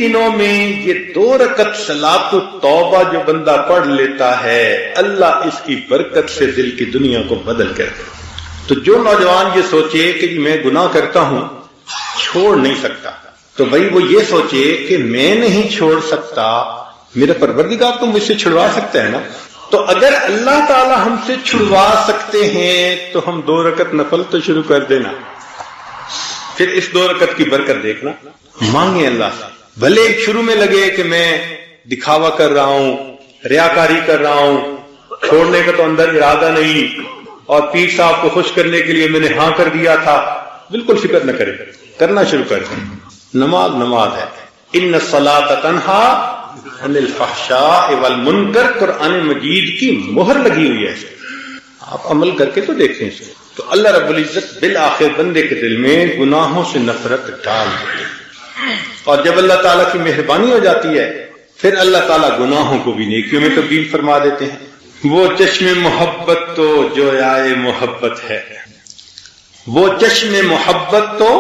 دنوں میں یہ 2 رکعت صلاۃ التوبہ جو بندہ پڑھ لیتا ہے، اللہ اس کی برکت سے دل کی دنیا کو بدل کر دے۔ تو جو نوجوان یہ سوچے کہ میں گناہ کرتا ہوں چھوڑ نہیں سکتا، تو بھائی وہ یہ سوچے کہ میں نہیں چھوڑ سکتا، میرا پروردگار تو مجھ سے چھڑوا سکتا ہے نا۔ تو اگر اللہ تعالی ہم سے چھڑوا سکتے ہیں تو ہم 2 رکعت نفل تو شروع کر دینا، پھر اس 2 رکعت کی برکت دیکھنا، مانگیں اللہ سے۔ بھلے شروع میں لگے کہ میں دکھاوا کر رہا ہوں، ریاکاری کر رہا ہوں، چھوڑنے کا تو اندر ارادہ نہیں، اور پیر صاحب کو خوش کرنے کے لیے میں نے ہاں کر دیا تھا، بالکل فکر نہ کرے، کرنا شروع کر دیں۔ نماز ہے، ان الصلاۃ تنہا عن الفحشاء والمنکر، قرآن مجید کی مہر لگی ہوئی ہے، آپ عمل کر کے تو دیکھیں اس کو۔ تو اللہ رب العزت بالآخر بندے کے دل میں گناہوں سے نفرت ڈال دیتے ہیں، اور جب اللہ تعالیٰ کی مہربانی ہو جاتی ہے پھر اللہ تعالیٰ گناہوں کو بھی نیکیوں میں تبدیل فرما دیتے ہیں۔ وہ چشم محبت تو جویائے محبت ہے، وہ چشم محبت تو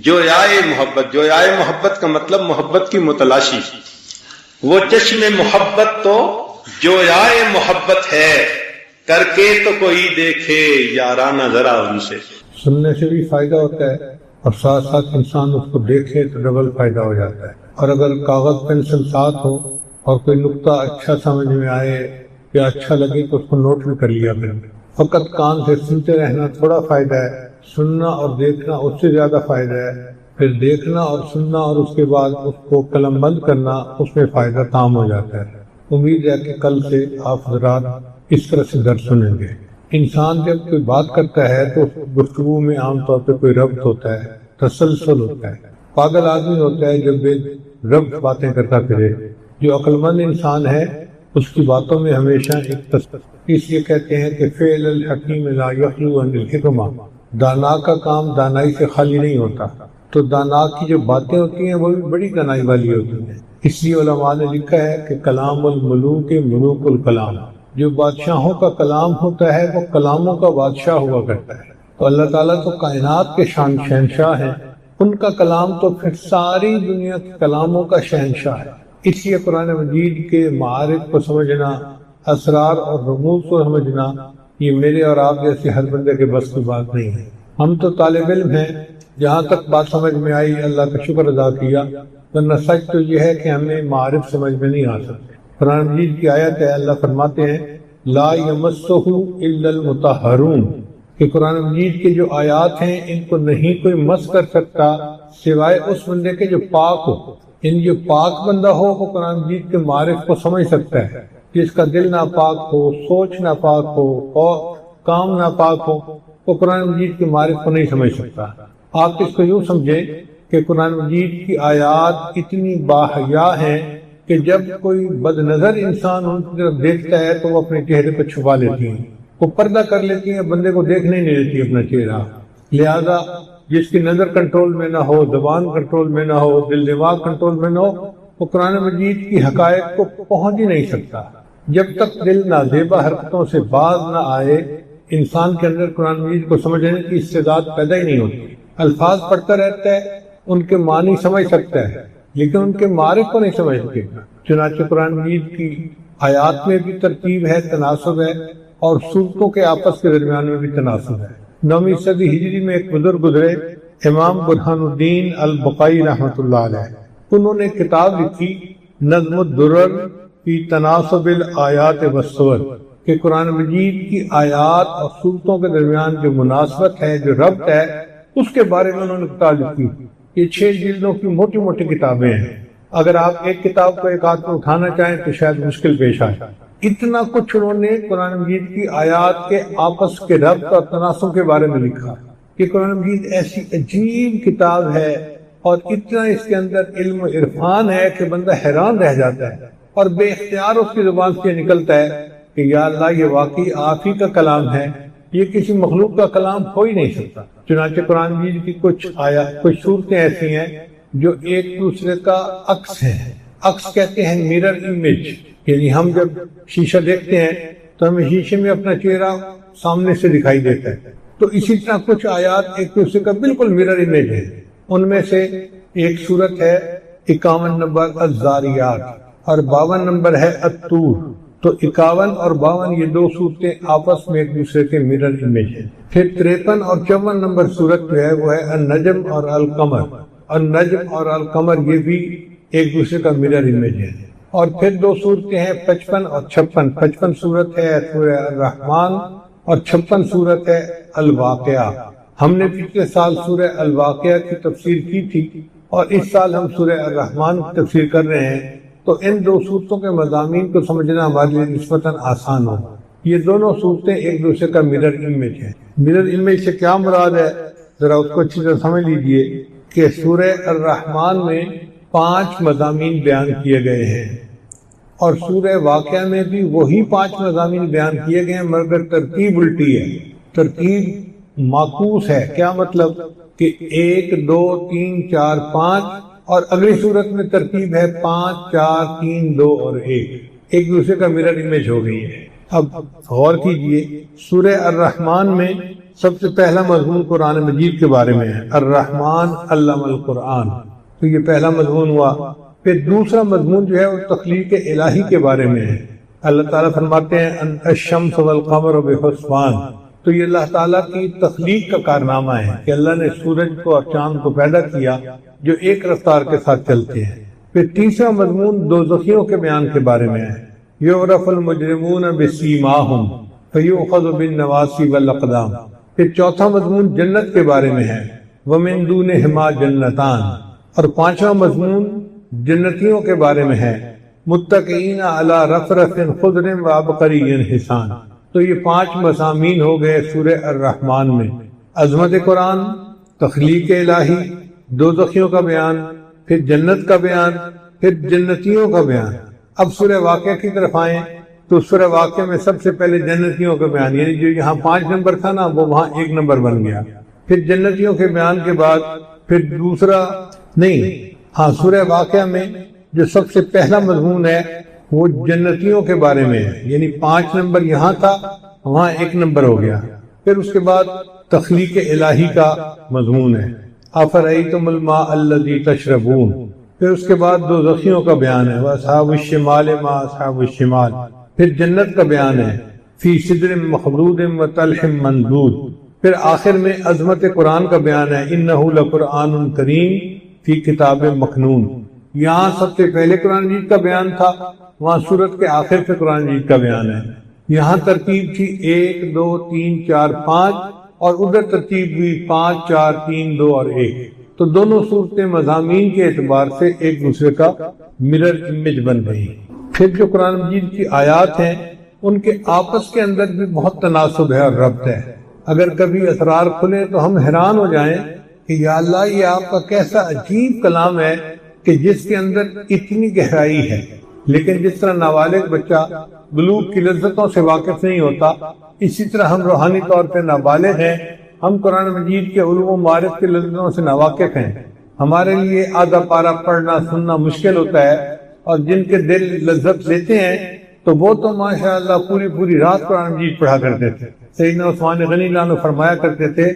جویائے محبت، جویائے محبت کا مطلب محبت کی متلاشی، وہ چشم محبت تو جویائے محبت ہے، کر کے تو کوئی دیکھے یارانہ ذرا ان سے۔ سننے سے بھی فائدہ ہوتا ہے اور ساتھ ساتھ انسان اس کو دیکھے تو ڈبل فائدہ ہو جاتا ہے۔ اور اگر کاغذ پینسل ساتھ ہو اور کوئی نقطہ اچھا سمجھ میں آئے یا اچھا لگے تو اس کو نوٹ بھی کر لیا کریں۔ فقط کان سے سنتے رہنا تھوڑا فائدہ ہے، سننا اور دیکھنا اس سے زیادہ فائدہ ہے، پھر دیکھنا اور سننا اور اس کے بعد اس کو قلم بند کرنا، اس میں فائدہ تام ہو جاتا ہے۔ امید ہے کہ کل سے آپ حضرات اس طرح سے درس سنیں گے۔ انسان جب کوئی بات کرتا ہے تو گفتگو میں عام طور پہ کوئی ربط ہوتا ہے، تسلسل ہوتا ہے۔ پاگل آدمی ہوتا ہے جب بے ربط باتیں کرتا پھرے، جو عقل مند انسان ہے اس کی باتوں میں ہمیشہ ایک تسلسل۔ اس لیے کہتے ہیں کہ فعل الحکیم لا یخلو عن الحکمہ، دانا کا کام دانائی سے خالی نہیں ہوتا۔ تو دانا کی جو باتیں ہوتی ہیں وہ بھی بڑی دانائی والی ہوتی ہیں۔ اس لیے علماء نے لکھا ہے کہ کلام الملوک ملوک الکلام، جو بادشاہوں کا کلام ہوتا ہے وہ کلاموں کا بادشاہ ہوا کرتا ہے۔ تو اللہ تعالیٰ تو کائنات کے شہنشاہ ہیں، ان کا کلام تو پھر ساری دنیا کے کلاموں کا شہنشاہ ہے۔ اس لیے قرآن مجید کے معارف کو سمجھنا، اسرار اور رموز کو سمجھنا، یہ میرے اور آپ جیسے ہر بندے کے بس کی بات نہیں ہے۔ ہم تو طالب علم ہیں، جہاں تک بات سمجھ میں آئی اللہ کا شکر ادا کیا، ورنہ سچ تو یہ ہے کہ ہمیں معارف سمجھ میں نہیں آ سکتے۔ قرآن مجید کی آیت ہے، اللہ فرماتے ہیں لا یمسہ الا المطہرون، کہ قرآن مجید کے جو آیات ہیں ان کو نہیں کوئی مس کر سکتا سوائے اس بندے کے جو پاک ہو۔ ان جو پاک بندہ ہو وہ قرآن مجید کے معارف کو سمجھ سکتا ہے۔ جس کا دل ناپاک ہو، سوچ ناپاک ہو اور کام ناپاک ہو، وہ قرآن مجید کے معارف کو نہیں سمجھ سکتا۔ آپ اس کو یوں سمجھیں کہ قرآن مجید کی آیات اتنی باحیا ہیں کہ جب کوئی بد نظر انسان ان کی طرف دیکھتا ہے تو وہ اپنے چہرے پہ چھپا لیتی ہیں، وہ پردہ کر لیتی ہیں، بندے کو دیکھنے نہیں دیتی اپنا چہرہ۔ لہذا جس کی نظر کنٹرول میں نہ ہو، زبان کنٹرول میں نہ ہو، دل دماغ کنٹرول میں نہ ہو، وہ قرآن مجید کی حقائق کو پہنچ ہی نہیں سکتا۔ جب تک دل نازیبا حرکتوں سے باز نہ آئے، انسان کے اندر قرآن مجید کو سمجھنے کی استعداد پیدا ہی نہیں ہوتی۔ الفاظ پڑھتا رہتا ہے، ان کے معنی سمجھ سکتا ہے لیکن ان کے معارف کو نہیں سمجھ سکے۔ چنانچہ قرآن مجید کی آیات میں بھی ترتیب ہے، تناسب ہے، اور صورتوں کے آپس کے درمیان میں بھی تناسب ہے۔ 9ویں صدی ہجری میں ایک بزرگ گزرے، امام برہان الدین البقائی رحمۃ اللہ علیہ، انہوں نے کتاب لکھی نظم الدرر فی تناسب الآیات والسور، کہ قرآن مجید کی آیات اور صورتوں کے درمیان جو مناسبت ہے، جو ربط ہے، اس کے بارے میں انہوں نے کتاب لکھی۔ یہ 6 جلدوں کی موٹی موٹی کتابیں ہیں۔ اگر آپ ایک کتاب کو ایک ہاتھ میں اٹھانا چاہیں تو شاید مشکل پیش آئے۔ اتنا کچھ انہوں نے قرآن مجید کی آیات کے آپس کے ربط اور تناسب کے بارے میں لکھا کہ قرآن مجید ایسی عجیب کتاب ہے اور اتنا اس کے اندر علم و عرفان ہے کہ بندہ حیران رہ جاتا ہے، اور بے اختیار اس کی زبان سے نکلتا ہے کہ یا اللہ یہ واقعی آپ ہی کا کلام ہے، یہ کسی مخلوق کا کلام ہو ہی نہیں سکتا۔ چنانچہ قرآن مجید کی کچھ صورتیں ایسی ہیں جو ایک دوسرے کا عکس ہے۔ عکس کہتے ہیں میرر امیج، یعنی ہم جب شیشہ دیکھتے ہیں تو ہمیں شیشے میں اپنا چہرہ سامنے سے دکھائی دیتا ہے، تو اسی طرح کچھ آیات ایک دوسرے کا بالکل میرر امیج ہے۔ ان میں سے ایک صورت ہے 51 نمبر الزاریات اور 52 نمبر ہے الطور۔ تو 51 اور 52 یہ دو صورتیں آپس میں ایک دوسرے کے مرر امیج ہیں۔ پھر 53 اور 54 نمبر صورت جو ہے وہ ہے النجم اور القمر۔ النجم اور القمر یہ بھی ایک دوسرے کا مرر امیج ہے۔ اور پھر دو صورتیں ہیں 55 اور 56۔ 55 صورت ہے سورہ الرحمن اور 56 صورت ہے الواقعہ۔ ہم نے پچھلے سال سورہ الواقعہ کی تفسیر کی تھی اور اس سال ہم سورہ الرحمن کی تفسیر کر رہے ہیں، تو ان دو صورتوں کے مضامین کو سمجھنا ہمارے لیے نسبتاً آسان ہو۔ یہ دونوں صورتیں ایک دوسرے کا مرر امیج ہیں۔ مرر امیج سے کیا مراد ہے، ذرا اس کو اچھی طرح سمجھ لیجئے کہ سورہ الرحمن میں 5 مضامین بیان کیے گئے ہیں اور سورہ واقعہ میں بھی وہی 5 مضامین بیان کیے گئے ہیں، مگر ترتیب الٹی ہے، ترتیب معکوس ہے۔ کیا مطلب کہ 1 2 3 4 5 اور اگلی صورت میں ترتیب ہے 5 4 3 2 اور 1، ایک دوسرے کا مرر امیج ہو گئی ہے۔ اب غور کیجئے، سورہ الرحمن میں سب سے پہلا مضمون قرآن مجید کے بارے میں ہے، الرحمن علم القرآن، تو یہ پہلا مضمون ہوا۔ پھر دوسرا مضمون جو ہے وہ تخلیق الہی کے بارے میں ہے۔ اللہ تعالیٰ فرماتے ہیں الشمس والقمر بحسبان، تو یہ اللہ تعالیٰ کی تخلیق کا کارنامہ ہے کہ اللہ نے سورج کو اور چاند کو پیدا کیا جو ایک رفتار کے ساتھ چلتے ہیں۔ پھر تیسرا مضمون دوزخیوں کے بیان کے بارے میں ہے، یعرف المجرمون بسیماہم فیؤخذ بالنواصی والاقدام۔ پھر چوتھا مضمون جنت کے بارے میں ہے، ومن دونہما جنتان، اور پانچواں مضمون جنتیوں کے بارے میں ہے، متکئین علی رفرف خضر وعبقری حسان۔ تو یہ 5 مضامین ہو گئے سورہ الرحمن میں، عظمت قرآن، تخلیق الہی، دوزخیوں کا بیان، پھر جنت کا بیان، پھر جنتیوں کا بیان۔ اب سورہ واقعہ کی طرف آئیں تو سورہ واقعہ میں سب سے پہلے جنتیوں کا بیان، یعنی جو یہاں 5 نمبر تھا نا وہ وہاں 1 نمبر بن گیا۔ پھر جنتیوں کے بیان کے بعد پھر سورہ واقعہ میں جو سب سے پہلا مضمون ہے وہ جنتیوں کے بارے میں ہے، یعنی 5 نمبر یہاں تھا وہاں 1 نمبر ہو گیا۔ پھر اس کے بعد تخلیق الہی کا مضمون ہے، افرأیتم الماء الذی تشربون۔ پھر اس کے بعد دوزخیوں کا بیان ہے، واصحاب الشمال ما اصحاب الشمال۔ پھر جنت کا بیان ہے، فی سدر مخضود وطلح منضود۔ پھر آخر میں عظمت قرآن کا بیان ہے، انہ لقرآن کریم فی کتاب مکنون۔ یہاں سب سے پہلے قرآن مجید کا بیان تھا، وہاں سورت کے آخر پہ قرآن مجید کا بیان ہے۔ یہاں ترتیب تھی 1 2 3 4 5 اور ادھر ترتیب ہوئی 5 4 3 2 اور 1۔ تو دونوں صورتیں مضامین کے اعتبار سے ایک دوسرے کا مرر امیج بن گئی۔ پھر جو قرآن مجید کی آیات ہیں ان کے آپس کے اندر بھی بہت تناسب ہے اور ربط ہے۔ اگر کبھی اسرار کھلے تو ہم حیران ہو جائیں کہ یا اللہ یہ آپ کا کیسا عجیب کلام ہے کہ جس کے اندر اتنی گہرائی ہے، لیکن جس طرح نابالغ بچہ بلوغ کی لذتوں سے واقف نہیں ہوتا، اسی طرح ہم روحانی طور پہ نابالغ ہیں، ہم قرآن مجید کے علوم و معارف کی لذتوں سے ناواقف ہیں۔ ہمارے لیے آدھا پارہ پڑھنا سننا مشکل ہوتا ہے، اور جن کے دل لذت لیتے ہیں تو وہ تو ماشاءاللہ پوری رات قرآن مجید پڑھا کرتے تھے۔ سیدنا عثمان غنی اللہ عنہ فرمایا کرتے تھے،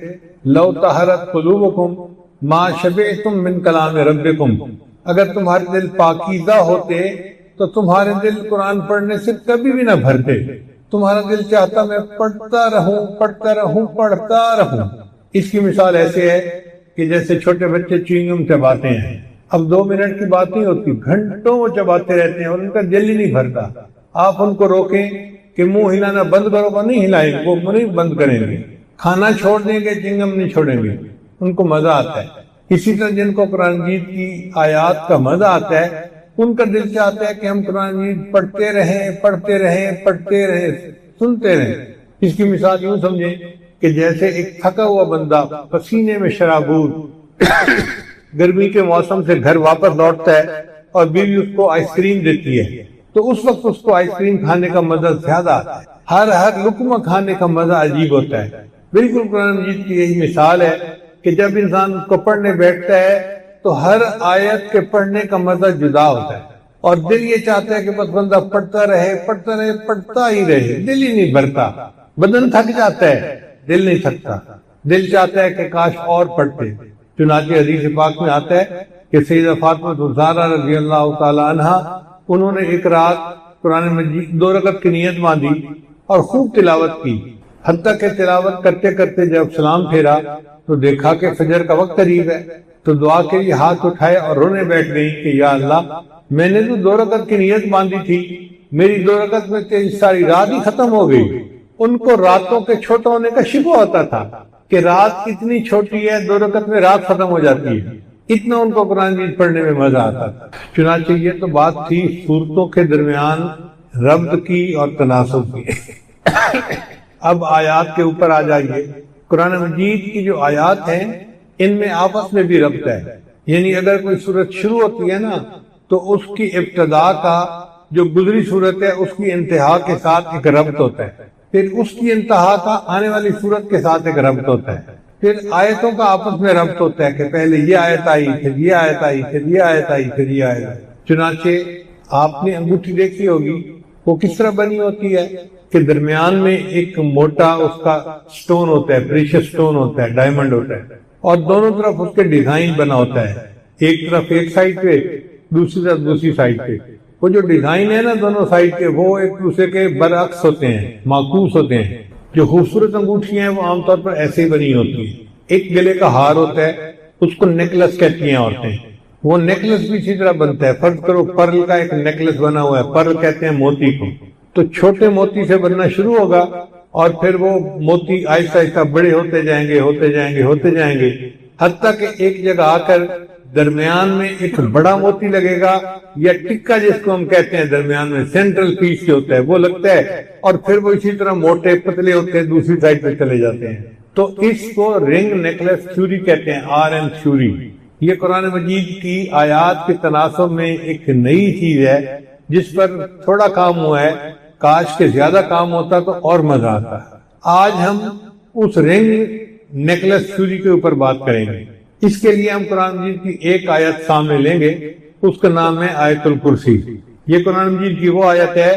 لو طہرت قلوبکم ما شبعتم من کلام ربکم، اگر تمہارے دل پاکیزہ ہوتے تو تمہارے دل قرآن پڑھنے سے کبھی بھی نہ بھرتے، تمہارا دل چاہتا میں پڑھتا رہوں۔ اس کی مثال ایسے ہے کہ جیسے چھوٹے بچے چوئنگم چباتے ہیں، اب 2 منٹ کی بات نہیں ہوتی، گھنٹوں وہ چباتے رہتے ہیں اور ان کا دل ہی نہیں بھرتا۔ آپ ان کو روکیں کہ منہ ہلانا بند کرو، وہ نہیں ہلائیں گے، وہ نہیں بند کریں گے، کھانا چھوڑ دیں گے، چوئنگم نہیں چھوڑیں گے، ان کو مزہ آتا ہے۔ اسی طرح جن کو قرآن مجید کی آیات کا مزہ آتا ہے ان کا دل چاہتا ہے کہ ہم قرآن مجید پڑھتے رہیں، سنتے رہیں۔ اس کی مثال یوں سمجھیں کہ جیسے ایک تھکا ہوا بندہ پسینے میں شرابور گرمی کے موسم سے گھر واپس لوٹتا ہے اور بیوی اس کو آئس کریم دیتی ہے، تو اس وقت اس کو آئس کریم کھانے کا مزہ زیادہ آتا ہے، ہر لقمہ کھانے کا مزہ عجیب ہوتا ہے۔ بالکل قرآن مجید کی یہی مثال ہے کہ جب انسان اس کو پڑھنے بیٹھتا ہے تو ہر آیت کے پڑھنے کا مزہ جدا ہوتا ہے، اور دل یہ چاہتا ہے کہ بس بندہ پڑھتا ہی رہے، دل ہی نہیں بھرتا۔ بدن تھک جاتا ہے، دل نہیں تھکتا، دل چاہتا ہے کہ کاش اور پڑھتے۔ چنانچہ حدیث پاک میں آتا ہے کہ سیدہ فاطمہ الزہرا رضی اللہ تعالی عنہا انہوں نے ایک رات قرآن مجید 2 رکعت کی نیت باندھی اور خوب تلاوت کی، حتیٰ کہ تلاوت کرتے کرتے جب سلام پھیرا تو دیکھا کہ فجر کا وقت قریب ہے، تو دعا کے لیے ہاتھ اٹھائے اور رونے بیٹھ گئی کہ یا اللہ، میں نے تو 2 رکعت کی نیت باندھی تھی، میری 2 رکعت میں تیری ساری رات ہی ختم ہو گئی۔ ان کو راتوں کے چھوٹا ہونے کا شکوہ ہوتا تھا کہ رات کتنی چھوٹی ہے، 2 رکعت میں رات ختم ہو جاتی ہے، اتنا ان کو قرآن مجید پڑھنے میں مزہ آتا تھا۔ چنانچہ یہ تو بات تھی سورتوں کے درمیان ربط کی اور تناسب کی۔ اب آیات کے اوپر آ جائیے۔ قرآن مجید کی جو آیات ہیں ان میں آپس میں بھی ربط ہے، یعنی اگر کوئی صورت شروع ہوتی ہے نا تو اس کی ابتدا کا جو گزری صورت ہے اس کی انتہا کے ساتھ ایک ربط ہوتا ہے، پھر اس کی انتہا کا آنے والی صورت کے ساتھ ایک ربط ہوتا ہے، پھر آیتوں کا آپس میں ربط ہوتا ہے کہ پہلے یہ آیت آئی، پھر یہ آیت آئی، پھر یہ آیت آئی، پھر یہ آیت آئی۔ چنانچہ آپ نے انگوٹھی دیکھی ہوگی، وہ کس طرح بنی ہوتی ہے کہ درمیان میں ایک موٹا اس کا سٹون ہوتا ہے، پریشس سٹون ہوتا ہے، ڈائمنڈ ہوتا ہے، اور دونوں طرف اس کے ڈیزائن بنا ہوتا ہے، ایک طرف ایک سائڈ پہ، دوسری طرف دوسری سائڈ پہ۔ وہ جو ڈیزائن ہے نا دونوں سائڈ کے، وہ ایک دوسرے کے برعکس ہوتے ہیں، معکوس ہوتے ہیں۔ جو خوبصورت انگوٹھیاں ہیں وہ عام طور پر ایسے ہی بنی ہوتی ہیں۔ ایک گلے کا ہار ہوتا ہے، اس کو نیکلس کہتی ہیں عورتیں، وہ نیکلس بھی اسی طرح بنتا ہے۔ فرض کرو پرل کا ایک نیکلس بنا ہوا ہے، پرل کہتے ہیں موتی کو، تو چھوٹے موتی سے بننا شروع ہوگا اور پھر وہ موتی آہستہ آہستہ بڑے ہوتے جائیں گے، ہوتے جائیں گے، ہوتے جائیں گے، حتیٰ کہ ایک جگہ آ کر درمیان میں ایک بڑا موتی لگے گا، یا ٹکا جس کو ہم کہتے ہیں، درمیان میں سینٹرل پیس جو ہوتا ہے وہ لگتا ہے، اور پھر وہ اسی طرح موٹے پتلے ہوتے ہیں، دوسری سائڈ پہ چلے جاتے ہیں۔ تو اس کو رنگ نیکلس تھیوری کہتے ہیں، RN تھیوری۔ یہ قرآن مجید کی آیات کے تناسب میں ایک نئی چیز ہے جس پر تھوڑا کام ہوا ہے، کاش کے زیادہ کام ہوتا تو اور مزہ آتا۔ آج ہم اس رنگ نیکلس تھیوری کے اوپر بات کریں گے۔ اس کے لیے ہم قرآن مجید کی ایک آیت سامنے لیں گے، اس کا نام ہے آیت الکرسی۔ یہ قرآن مجید کی وہ آیت ہے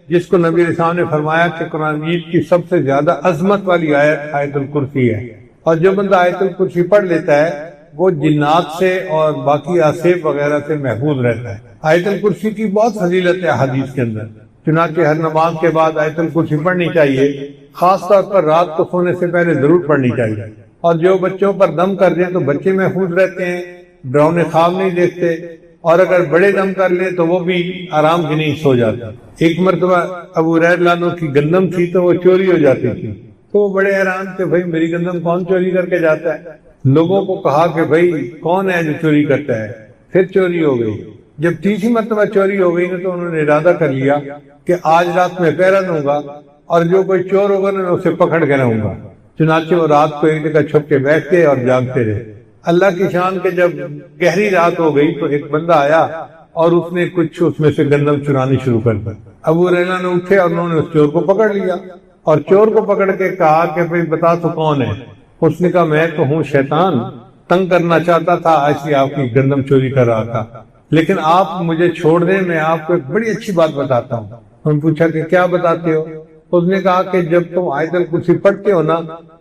جس کو نبی علیہ السلام نے فرمایا کہ قرآن مجید کی سب سے زیادہ عظمت والی آیت آیت الکرسی ہے، اور جو بندہ آیت الکرسی پڑھ لیتا ہے وہ جنات سے اور باقی آصف وغیرہ سے محفوظ رہتا ہے۔ آیت الکرسی کی بہت فضیلت ہے حدیث کے اندر، چنانچہ ہر نماز کے بعد آیت الکرسی پڑھنی چاہیے، خاص طور پر رات کو سونے سے پہلے ضرور پڑھنی چاہیے۔ اور جو بچوں پر دم کر دیں تو بچے محفوظ رہتے ہیں، ڈراؤنے خواب نہیں دیکھتے، اور اگر بڑے دم کر لیں تو وہ بھی آرام کی نیند سو جاتے۔ ایک مرتبہ ابو ہریرہ عنہ کی گندم تھی تو وہ چوری ہو جاتی تھی، تو وہ بڑے حیران تھے، بھائی میری گندم کون چوری کر کے جاتا ہے؟ لوگوں کو کہا کہ بھائی کون ہے جو چوری کرتا ہے؟ پھر چوری ہو گئی۔ جب تیسری مرتبہ چوری ہو گئی تو انہوں نے ارادہ کر لیا کہ آج رات میں پہرا دوں گا، اور جو کوئی چور ہوگا میں اسے پکڑ کے رہوں گا۔ چنانچہ وہ رات کو ایک جگہ چھپ کے بیٹھ گئے اور جاگتے رہے۔ اللہ کی شان کے جب گہری رات ہو گئی تو ایک بندہ آیا اور اس نے کچھ اس میں سے گندم چرانی شروع کر دی۔ ابو ہریرہ نے اٹھے اور انہوں نے اس چور کو پکڑ لیا، اور چور کو پکڑ کے کہا کہ بھئی بتا تو کون ہے؟ اس نے کہا میں تو ہوں شیطان، تنگ کرنا چاہتا تھا، ایسی آپ کی گندم چوری کر رہا تھا، لیکن آپ مجھے چھوڑ دیں، میں آپ کو ایک بڑی اچھی بات بتاتا ہوں۔ ہم پوچھا کہ کیا بتاتے ہو؟ اس نے کہا کہ جب تم آیت الکرسی پڑھتے ہو نا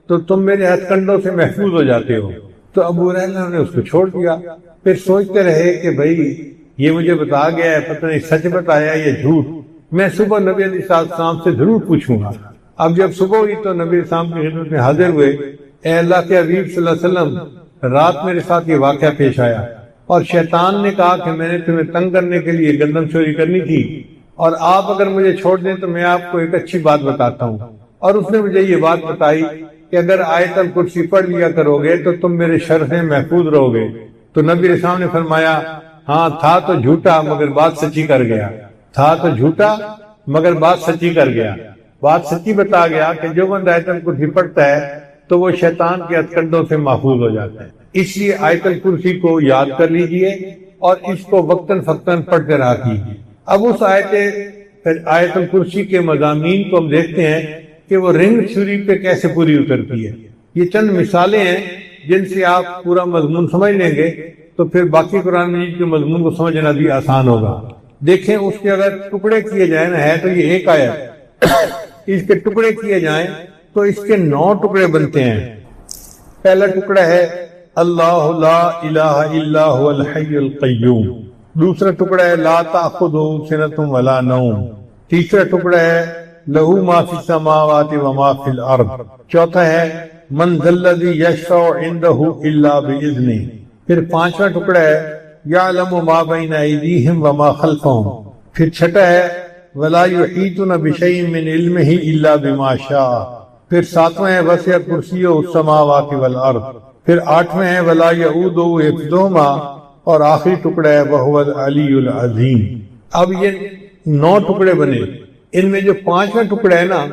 تو تم میرے ہتھ کنڈوں سے محفوظ ہو جاتے ہو۔ تو ابو ہریرہ نے اس کو چھوڑ دیا۔ پھر سوچتے رہے کہ بھئی یہ مجھے بتا گیا ہے، پتہ نہیں سچ بتایا یا جھوٹ، میں صبح نبی علیہ السلام سے ضرور پوچھوں گا۔ اب جب صبح ہوئی تو نبی علیہ السلام کی خدمت میں حاضر ہوئے، اے اللہ کے حبیب صلی اللہ علیہ وسلم، رات میرے ساتھ یہ واقعہ پیش آیا، اور شیطان نے کہا کہ میں نے تمہیں تنگ کرنے کے لیے گندم چوری کرنی تھی، اور آپ اگر مجھے چھوڑ دیں تو میں آپ کو ایک اچھی بات بتاتا ہوں۔ اور اس نے مجھے یہ بات بتائی کہ اگر آیت الکرسی پڑھ لیا کرو گے تو تم میرے شر سے محفوظ رہو گے۔ تو نبی علیہ السلام نے فرمایا ہاں تھا تو جھوٹا مگر بات سچی کر گیا، تھا تو جھوٹا مگر بات سچی کر گیا، بات سچی بتا گیا کہ جو بندہ آیت الکرسی پڑھتا ہے تو وہ شیطان کے ہتھ کنڈوں سے محفوظ ہو جاتا ہے۔ اس لیے آیت الکرسی کو یاد کر لیجئے اور اس کو وقتاً فوقتاً پڑھتے رہا کیجیے۔ اب اس آیت الکرسی کے مضامین کو ہم دیکھتے ہیں کہ وہ رنگ تھیوری پہ کیسے پوری اترتی ہے۔ یہ چند مثالیں ہیں جن سے آپ پورا مضمون سمجھ لیں گے تو پھر باقی قرآن مجید کے مضمون کو سمجھنا بھی آسان ہوگا۔ دیکھیں اس کے اگر ٹکڑے کیے جائیں نا، ہے تو یہ ایک آیت، اس کے ٹکڑے کیے جائیں تو اس کے 9 ٹکڑے بنتے ہیں۔ پہلا ٹکڑا ہے اللہ لا الہ الا هو الحی القیوم. دوسرا ٹکڑا ہے لا تأخذہ سنۃ ولا نوم. تیسرا ٹکڑا ہے لہ ما فی السماوات وما فی الارض. چوتھا ہے من ذا الذی یشفع عندہ الا باذنہ. پھر پانچواں ٹکڑا ہے یعلم ما بین ایدیہم وما خلفہم. پھر چھٹا ہے ولا یحیطون بشیء من علمہ الا بما شاء. پھر ساتواں ہے وسع کرسیہ السماوات والارض. پھر آٹھویں ہے ولا یؤودہ حفظہما. اور آخری ٹکڑا ہے وہو العلی العظیم. اب یہ 9 ٹکڑے بنے. ان میں جو 5واں ٹکڑا ہے نا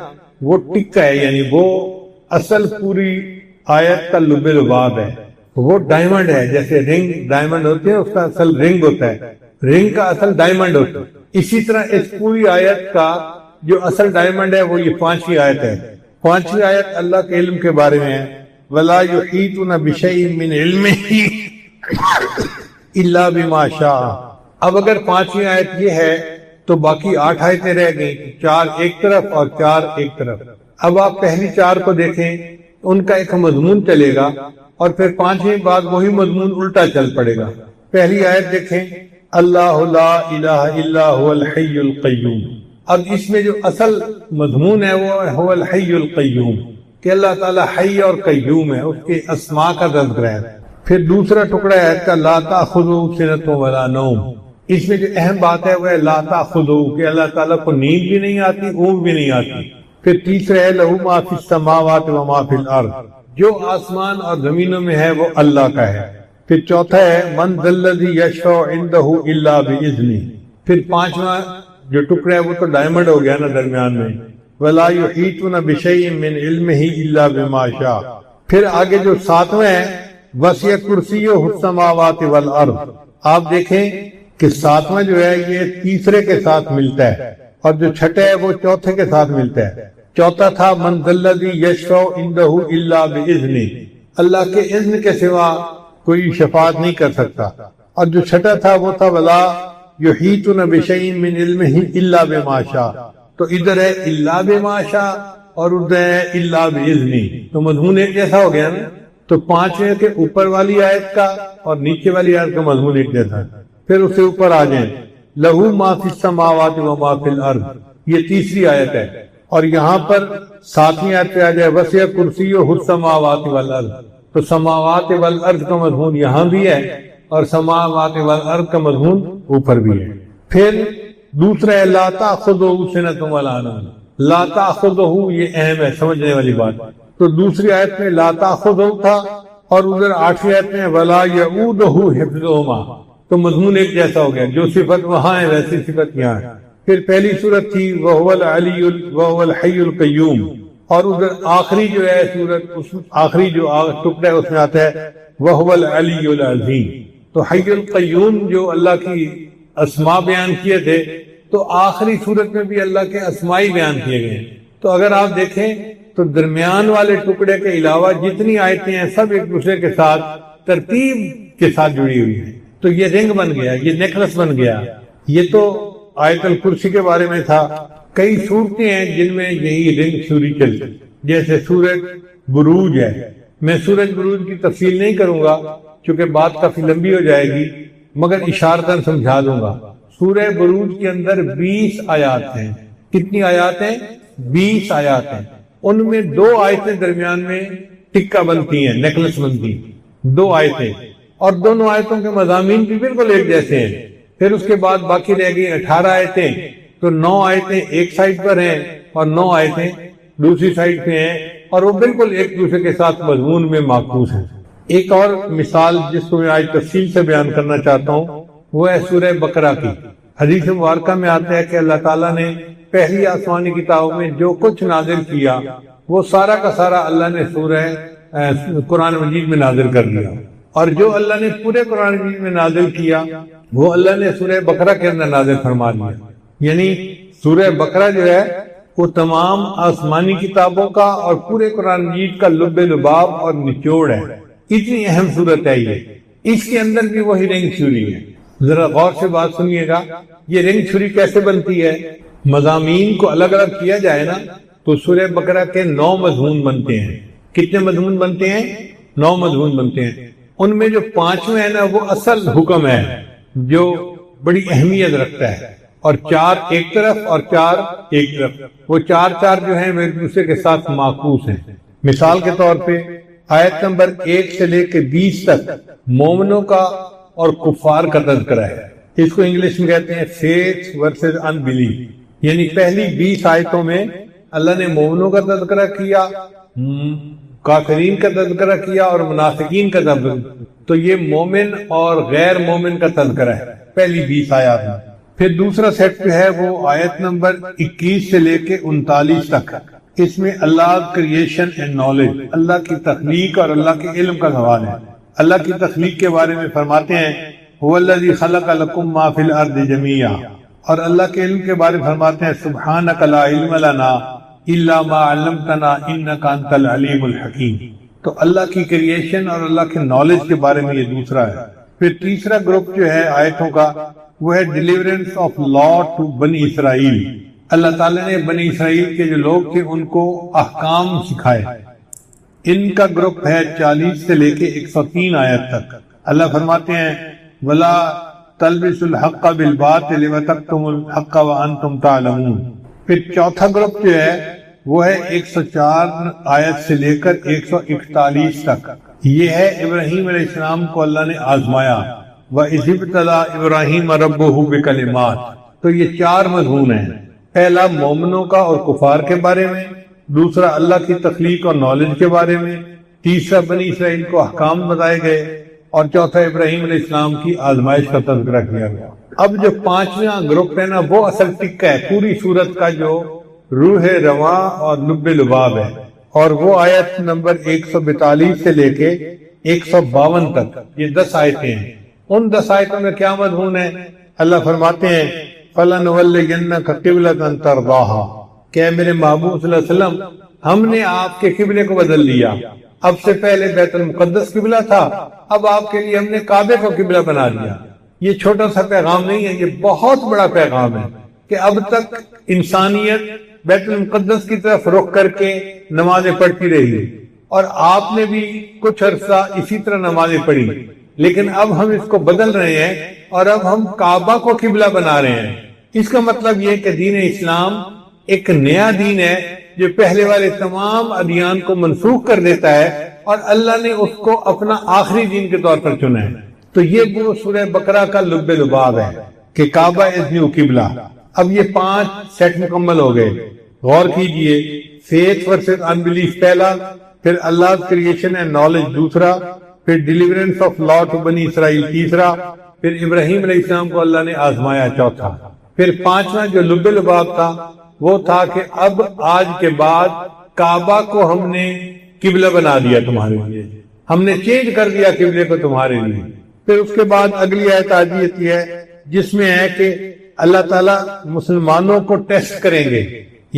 وہ ٹکا ہے، یعنی وہ اصل پوری آیت کا لب لباب ہے. وہ ڈائمنڈ ہے، جیسے رنگ ڈائمنڈ ہوتے ہیں اس کا اصل رنگ ہوتا ہے، رنگ کا اصل ڈائمنڈ ہوتا ہے. اسی طرح اس پوری آیت کا جو اصل ڈائمنڈ ہے وہ یہ 5ویں آیت ہے. 5ویں آیت اللہ کے علم کے بارے میں ہے. وَلَا يُحِيطُونَ بِشَيْءٍ مِّنْ عِلْمِهِ إِلَّا بِمَا شَاءَ. اب اگر 5ویں آیت یہ ہے تو باقی 8 آیتیں رہ گئیں، 4 ایک طرف اور 4 ایک طرف. اب آپ پہلی 4 کو دیکھیں، ان کا ایک مضمون چلے گا اور پھر 5ویں بعد وہی مضمون الٹا چل پڑے گا. پہلی آیت دیکھیں اللہ لا الہ الا هو الحی القیوم. اب اس میں جو اصل مضمون ہے وہ هو الحی القیوم، کہ اللہ تعالیٰ حی اور قیوم ہے، اس کے اسماء کا تذکرہ ہے. پھر دوسرا ٹکڑا ہے کا لا تأخذہ سنۃ ولا نوم. اس میں جو اہم بات ہے وہ ہے لا تأخذہ، کہ اللہ تعالیٰ کو نیند بھی نہیں آتی، اونگ بھی نہیں آتی. پھر تیسرا ہے لہ ما فی السماوات وما فی الارض، جو آسمان اور زمینوں میں ہے وہ اللہ کا ہے. پھر چوتھا ہے من ذا الذی یشفع عندہ الا باذنہ. پھر 5واں جو ٹکڑا ہے وہ تو ڈائمنڈ ہو گیا نا درمیان میں، ولا یحیطون بشیء من علمہ الا بما شاء. پھر آگے جو 7واں ہے وسع کرسیہ السماوات والارض. آپ دیکھیں کہ 7واں جو ہے یہ تیسرے کے ساتھ ملتا ہے اور جو چھٹا ہے وہ چوتھے کے ساتھ ملتا ہے. چوتھا تھا من ذا الذی یشفع عندہ الا باذنہ، اللہ کے اذن کے سوا کوئی شفاعت نہیں کر سکتا. اور جو چھٹا تھا وہ تھا ولا یحیطون بشیء من علمہ الا بما شاء. تو ادھر ہے الا بما شاء اور ادھر ہے الا باذنہ، تو مضمون ایک جیسا ہو گیا نا. تو 5ویں کے اوپر والی آیت کا اور نیچے والی آیت کا مضمون ایک جیسا ہے. پھر اس سے اوپر آ جائیں لہ ما فی السماوات وما فی الارض، یہ تیسری آیت ہے. اور یہاں پر 7ویں آیت پہ آ جائے وسع کرسیہ السماوات والارض. تو سماوات والارض کا مضمون یہاں بھی ہے اور سماوات والارض کا مضمون اوپر بھی ہے. پھر دوسرا ہے لا تأخذہ سنۃ ولا نوم. لا تأخذہ یہ اہم ہے، سمجھنے والی بات. تو دوسری آیت میں لا تأخذہ تھا اور ادھر 8ویں آیت میں ولا یؤودہ حفظہما. تو مضمون ایک جیسا ہو گیا، جو صفت وہاں ہے ویسی صفت یہاں ہے. پھر پہلی صورت تھی وہو الحی القیوم، اور ادھر آخری جو ہے صورت، اس آخری جو ٹکڑا ہے اس میں آتا ہے وہو العلی العظیم. تو حی القیوم جو اللہ کی اسماء بیان کیے تھے، تو آخری صورت میں بھی اللہ کے اسماء ہی بیان کیے گئے. تو اگر آپ دیکھیں تو درمیان والے ٹکڑے کے علاوہ جتنی آیتیں ہیں سب ایک دوسرے کے ساتھ ترتیب کے ساتھ جڑی ہوئی ہیں. تو یہ رنگ بن گیا، یہ نیکلس بن گیا. یہ تو آیت الکرسی کے بارے میں تھا. کئی صورتیں ہیں جن میں یہی رنگ سوری چلتی، جیسے سورج بروج ہے. میں سورج بروج کی تفصیل نہیں کروں گا چونکہ بات کافی لمبی ہو جائے گی، مگر اشارتاً سمجھا دوں گا. سورہ بروج کے اندر 20 آیات ہیں. کتنی آیات ہیں؟ 20 آیات ہیں. ان میں 2 آیتیں درمیان میں ٹکا بنتی ہیں، نیکلس بنتی ہیں. 2 آیتیں، اور دونوں آیتوں کے مضامین بھی بالکل ایک جیسے ہیں. پھر اس کے بعد باقی رہ گئی 18 آیتیں. تو 9 آیتیں ایک سائڈ پر ہیں اور 9 آیتیں دوسری سائڈ پہ ہیں، اور وہ بالکل ایک دوسرے کے ساتھ مضمون میں معکوس ہیں. ایک اور مثال جس کو میں آج تفصیل سے بیان کرنا چاہتا ہوں وہ ہے سورہ بقرہ کی. حدیث مبارکہ میں آتا ہے کہ اللہ تعالیٰ نے پہلی آسمانی کتابوں میں جو کچھ نازل کیا وہ سارا کا سارا اللہ نے سورہ قرآن مجید میں نازل کر دیا. اور جو اللہ نے پورے قرآن مجید میں نازل کیا وہ اللہ نے سورہ بقرہ کے اندر نازل فرما دیا. یعنی سورہ بقرہ جو ہے وہ تمام آسمانی کتابوں کا اور پورے قرآن مجید کا لب لباب اور نچوڑ ہے. اتنی اہم صورت ہے یہ. اس کے اندر بھی وہی رنگ چھری ہے. ذرا غور سے بات سنیے گا. یہ رنگ چھری کیسے بنتی ہے؟ مضامین کو الگ الگ کیا جائے نا تو سورہ بقرہ کے 9 مضمون بنتے ہیں. کتنے مضمون بنتے ہیں؟ 9 مضمون بنتے ہیں. ان میں جو 5واں ہے نا وہ اصل حکم ہے جو بڑی اہمیت رکھتا ہے، اور 4 ایک طرف اور 4 ایک طرف، وہ 4 جو ہیں وہ ایک دوسرے کے ساتھ معکوس ہیں۔ مثال کے طور پہ آیت نمبر 1 سے لے کے 20 تک مومنوں کا اور کفار کا تذکرہ ہے۔ اس کو انگلش میں کہتے ہیں فیتھ ورسز ان بلیف، یعنی پہلی 20 آیتوں میں اللہ نے مومنوں کا تذکرہ کیا، کافرین کا تذکرہ کیا اور منافقین کا تذکرہ، تو یہ مومن اور غیر مومن کا تذکرہ ہے پہلی 20 آیات میں۔ پھر دوسرا سیٹ جو ہے وہ آیت نمبر 21 سے لے کے 39 تک، اس میں اللہ کریشن اینڈ نالج، اللہ کی تخلیق اور اللہ کے علم کا سوال ہے۔ اللہ کی تخلیق کے بارے میں فرماتے ہیں هو الذی خلق لکم ما فی الارض جمیعا، اور اللہ کے علم کے بارے میں فرماتے ہیں سبحانک لا علم لنا الا ما علمتنا انک انت العلیم الحکیم۔ تو اللہ کی کریشن اور اللہ کے نالج کے بارے میں یہ دوسرا ہے۔ پھر تیسرا گروپ جو ہے آیتوں کا وہ ہے ڈیلیورنس آف لا ٹو بنی اسرائیل، اللہ تعالیٰ نے بنی اسرائیل کے جو لوگ تھے ان کو احکام سکھائے۔ ان کا گروپ ہے 40 سے لے کے 103 آیت تک۔ اللہ فرماتے ہیں وَلَا تَلْبِسُوا الْحَقَّ بِالْبَاطِلِ وَتَكْتُمُوا الْحَقَّ وَأَنْتُمْ تَعْلَمُونَ۔ پھر چوتھا گروپ جو ہے وہ ہے 104 آیت سے لے کر 141 تک، یہ ہے ابراہیم علیہ السلام کو اللہ نے آزمایا، وَإِذِ ابْتَلَىٰ إِبْرَاهِيمَ رَبُّهُ بِكَلِمَاتٍ۔ تو یہ 4 مضمون ہیں، پہلا مومنوں کا اور کفار کے بارے میں، دوسرا اللہ کی تخلیق اور نالج کے بارے میں، تیسرا بنی اسرائیل کو احکام بتائے گئے، اور چوتھا ابراہیم علیہ السلام کی آزمائش کا تذکرہ کیا گیا۔ اب جو 5واں گروپ ہے نا وہ اصل ٹکہ ہے پوری سورت کا، جو روح رواں اور لب لباب ہے، اور وہ آیت نمبر 142 سے لے کے 152 تک، یہ 10 آیتیں ہیں۔ ان 10 آیتوں میں کیا مضمون ہے؟ اللہ فرماتے ہیں فَلَنُوَلِّيَنَّكَ قِبْلَةً تَرْضَاهَا، کہ میرے محبوب صلی اللہ علیہ وسلم ہم نے آپ کے قبلے کو بدل دیا۔ اب سے پہلے بیت المقدس قبلہ تھا، اب آپ کے لیے ہم نے کعبے کو قبلہ بنا دیا۔ یہ چھوٹا سا پیغام نہیں ہے، یہ بہت بڑا پیغام ہے کہ اب تک انسانیت بیت المقدس کی طرف رخ کر کے نمازیں پڑھتی رہی، اور آپ نے بھی کچھ عرصہ اسی طرح نمازیں پڑھی، لیکن اب ہم اس کو بدل رہے ہیں اور اب ہم کعبہ کو قبلہ بنا رہے ہیں۔ اس کا مطلب یہ کہ دین اسلام ایک نیا دین ہے جو پہلے والے تمام ادیان کو منسوخ کر دیتا ہے، اور اللہ نے اس کو اپنا آخری دین کے طور پر چنا ہے۔ تو یہ وہ سورہ بقرہ کا لب لباب ہے کہ کعبہ از نیو قبلہ۔ اب یہ 5 سیٹ مکمل ہو گئے، غور کیجئے۔ فیتھ ورسز ان بلیف پہلا، پھر اللہ کریشن اینڈ نالج دوسرا، پھر ڈیلیورنس آف لا ٹو بنی اسرائیل تیسرا، پھر ابراہیم علیہ السلام کو اللہ نے آزمایا چوتھا، پھر 5واں جو لب لباب تھا وہ تھا کہ اب آج کے بعد کعبہ کو ہم نے قبلہ بنا دیا تمہارے لیے، ہم نے چینج کر دیا قبلے کو تمہارے لیے۔ پھر اس کے بعد اگلی آیت آتی ہے جس میں ہے کہ اللہ تعالیٰ مسلمانوں کو ٹیسٹ کریں گے،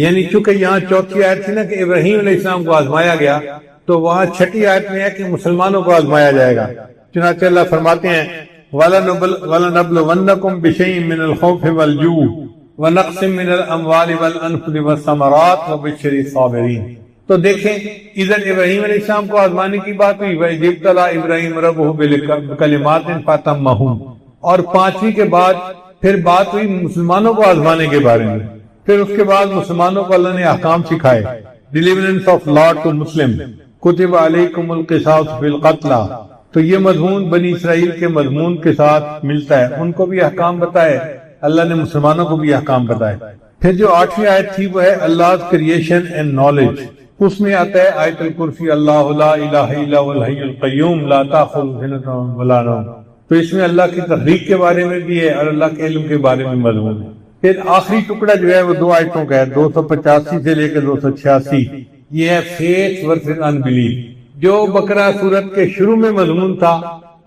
یعنی چونکہ یہاں چوتھی آیت تھی نا کہ ابراہیم علیہ السلام کو آزمایا گیا، تو وہاں چھٹی آیت میں ہے کہ مسلمانوں کو آزمایا جائے گا۔ چنانچہ اللہ فرماتے ہیں وَلَنَبْلُوَنَّكُمْ بِشَيْءٍ مِّنَ الْخَوْفِ وَالْجُوعِ وَنَقْصٍ مِّنَ الْأَمْوَالِ وَالْأَنفُسِ وَالثَّمَرَاتِ وَبَشِّرِ الصَّابِرِينَ۔ تو دیکھیں ادھر ابراہیم علیہ السلام کو آزمانے کی بات ہوئی، وَإِذِ ابْتَلَىٰ إِبْرَاهِيمَ رَبُّهُ بِكَلِمَاتٍ فَأَتَمَّهُنَّ، اور 5ویں کے بعد پھر بات ہوئی مسلمانوں کو آزمانے کے بارے میں۔ پھر اس کے بعد مسلمانوں کو اللہ نے احکام سکھائے، ڈیلیورنس آف لا ٹو مسلم، کتب علیکم القصاص فی القتلى۔ تو یہ مضمون بنی اسرائیل کے مضمون کے ساتھ ملتا ہے، ان کو بھی احکام بتائے، اللہ نے مسلمانوں کو بھی احکام بتائے۔ پھر جو 8ویں آیت تھی وہ ہے اللہ کریشن اینڈ نالج، اس میں آتا ہے آیت الکرسی اللہ لا الہ الا هو الحی القیوم لا تأخذہ سنۃ ولا نوم۔ تو اس میں اللہ کی تخلیق کے بارے میں بھی ہے اور اللہ کے علم کے بارے میں مضمون ہے۔ پھر آخری ٹکڑا جو ہے وہ 2 آیتوں کا ہے، 285 سے لے کے 286، یہ ہے فیتھ ورسز ان بلیف۔ جو بقرہ سورت کے شروع میں مضمون تھا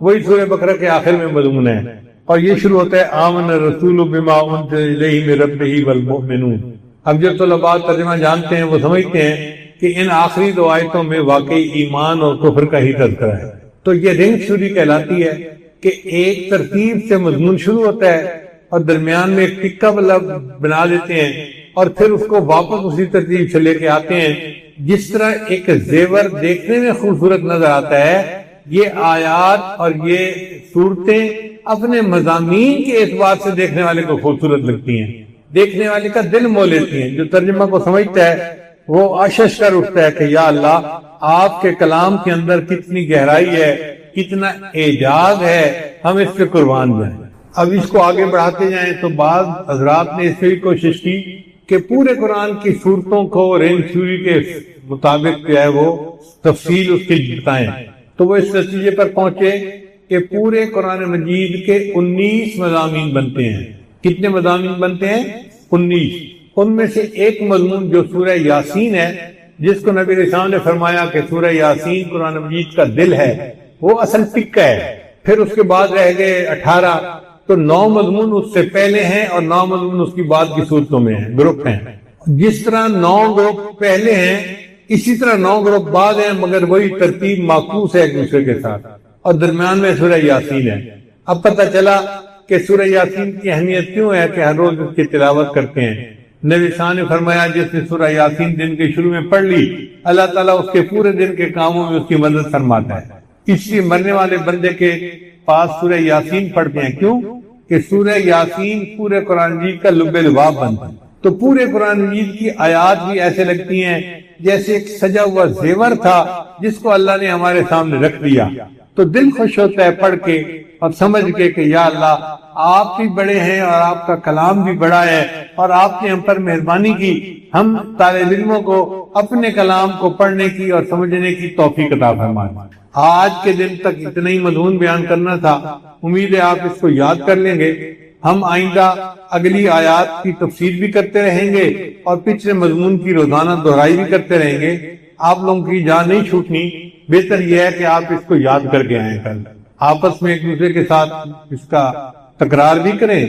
وہی سورہ بقرہ کے آخر میں مضمون ہے، اور یہ شروع ہوتا ہے آمن الرسول بما انزل الیہ من ربہ والمؤمنون۔ اب جو طلباء ترجمہ جانتے ہیں وہ سمجھتے ہیں کہ ان آخری 2 آیتوں میں واقعی ایمان اور کفر کا ہی تذکرہ ہے۔ تو یہ رنگ شوری کہلاتی ہے کہ ایک ترتیب سے مضمون شروع ہوتا ہے اور درمیان میں ایک ٹکا بنا دیتے ہیں، اور پھر اس کو واپس اسی ترتیب سے لے کے آتے ہیں۔ جس طرح ایک زیور دیکھنے میں خوبصورت نظر آتا ہے، یہ آیات اور یہ صورتیں اپنے مضامین کے اعتبار سے دیکھنے والے کو خوبصورت لگتی ہیں، دیکھنے والے کا دل مو لیتی ہیں۔ جو ترجمہ کو سمجھتا ہے وہ آشش کر اٹھتا ہے کہ یا اللہ، آپ کے کلام کے اندر کتنی گہرائی ہے، کتنا اعجاز ہے، ہم اس سے قربان جائیں۔ اب اس کو آگے بڑھاتے جائیں تو بعض حضرات نے اس سے بھی کوشش کی کہ پورے قرآن کی صورتوں کو رینج تھیوری کے مطابق جو ہے وہ تفصیل اس کی بتائیں، تو وہ اس نتیجے پر پہنچے کہ پورے قرآن مجید کے 19 مضامین بنتے ہیں۔ کتنے مضامین بنتے ہیں؟ 19۔ ان میں سے ایک مضمون جو سورہ یاسین ہے، جس کو نبی علیہ السلام نے فرمایا کہ سورہ یاسین قرآن مجید کا دل ہے، وہ اصل ٹکا ہے۔ پھر اس کے بعد رہ گئے 18، تو 9 مضمون اس سے پہلے ہیں اور 9 مضمون اس کی بعد کی صورتوں میں ہیں، گروپ ہیں۔ جس طرح 9 گروپ پہلے ہیں اسی طرح 9 گروپ بعد ہیں، مگر وہی ترتیب معکوس ہے ایک دوسرے کے ساتھ، اور درمیان میں سورہ یاسین ہے۔ اب پتہ چلا کہ سورہ یاسین کی اہمیت کیوں ہے کہ ہر روز اس کی تلاوت کرتے ہیں۔ نبی صلی اللہ علیہ وسلم نے فرمایا جس نے سورہ یاسین دن کے شروع میں پڑھ لی، اللہ تعالیٰ اس کے پورے دن کے کاموں میں اس کی مدد فرماتا ہے۔ اس لیے مرنے والے بندے کے پاس سورہ یاسین پڑھتے ہیں، کیوں کہ سورہ یاسین پورے قرآن مجید کا لب لباب بنتا ہے۔ تو پورے قرآن مجید کی آیات بھی ایسے لگتی ہیں جیسے ایک سجا ہوا زیور تھا جس کو اللہ نے ہمارے سامنے رکھ دیا، تو دل خوش ہوتا ہے پڑھ کے اور سمجھ کے کہ یا اللہ، آپ بھی بڑے ہیں اور آپ کا کلام بھی بڑا ہے، اور آپ نے ہم پر مہربانی کی، ہم طالب علموں کو اپنے کلام کو پڑھنے کی اور سمجھنے کی توفیق عطا فرمائے۔ آج کے دن تک اتنا ہی مضمون بیان کرنا تھا، امید ہے آپ اس کو یاد کر لیں گے۔ ہم آئندہ اگلی آیات کی تفسیر بھی کرتے رہیں گے اور پچھلے مضمون کی روزانہ دہرائی بھی کرتے رہیں گے۔ آپ لوگوں کی جان نہیں چھوٹنی، بہتر یہ ہے کہ آپ اس کو یاد کر کے آئیں، کل آپس میں ایک دوسرے کے ساتھ اس کا تکرار بھی کریں،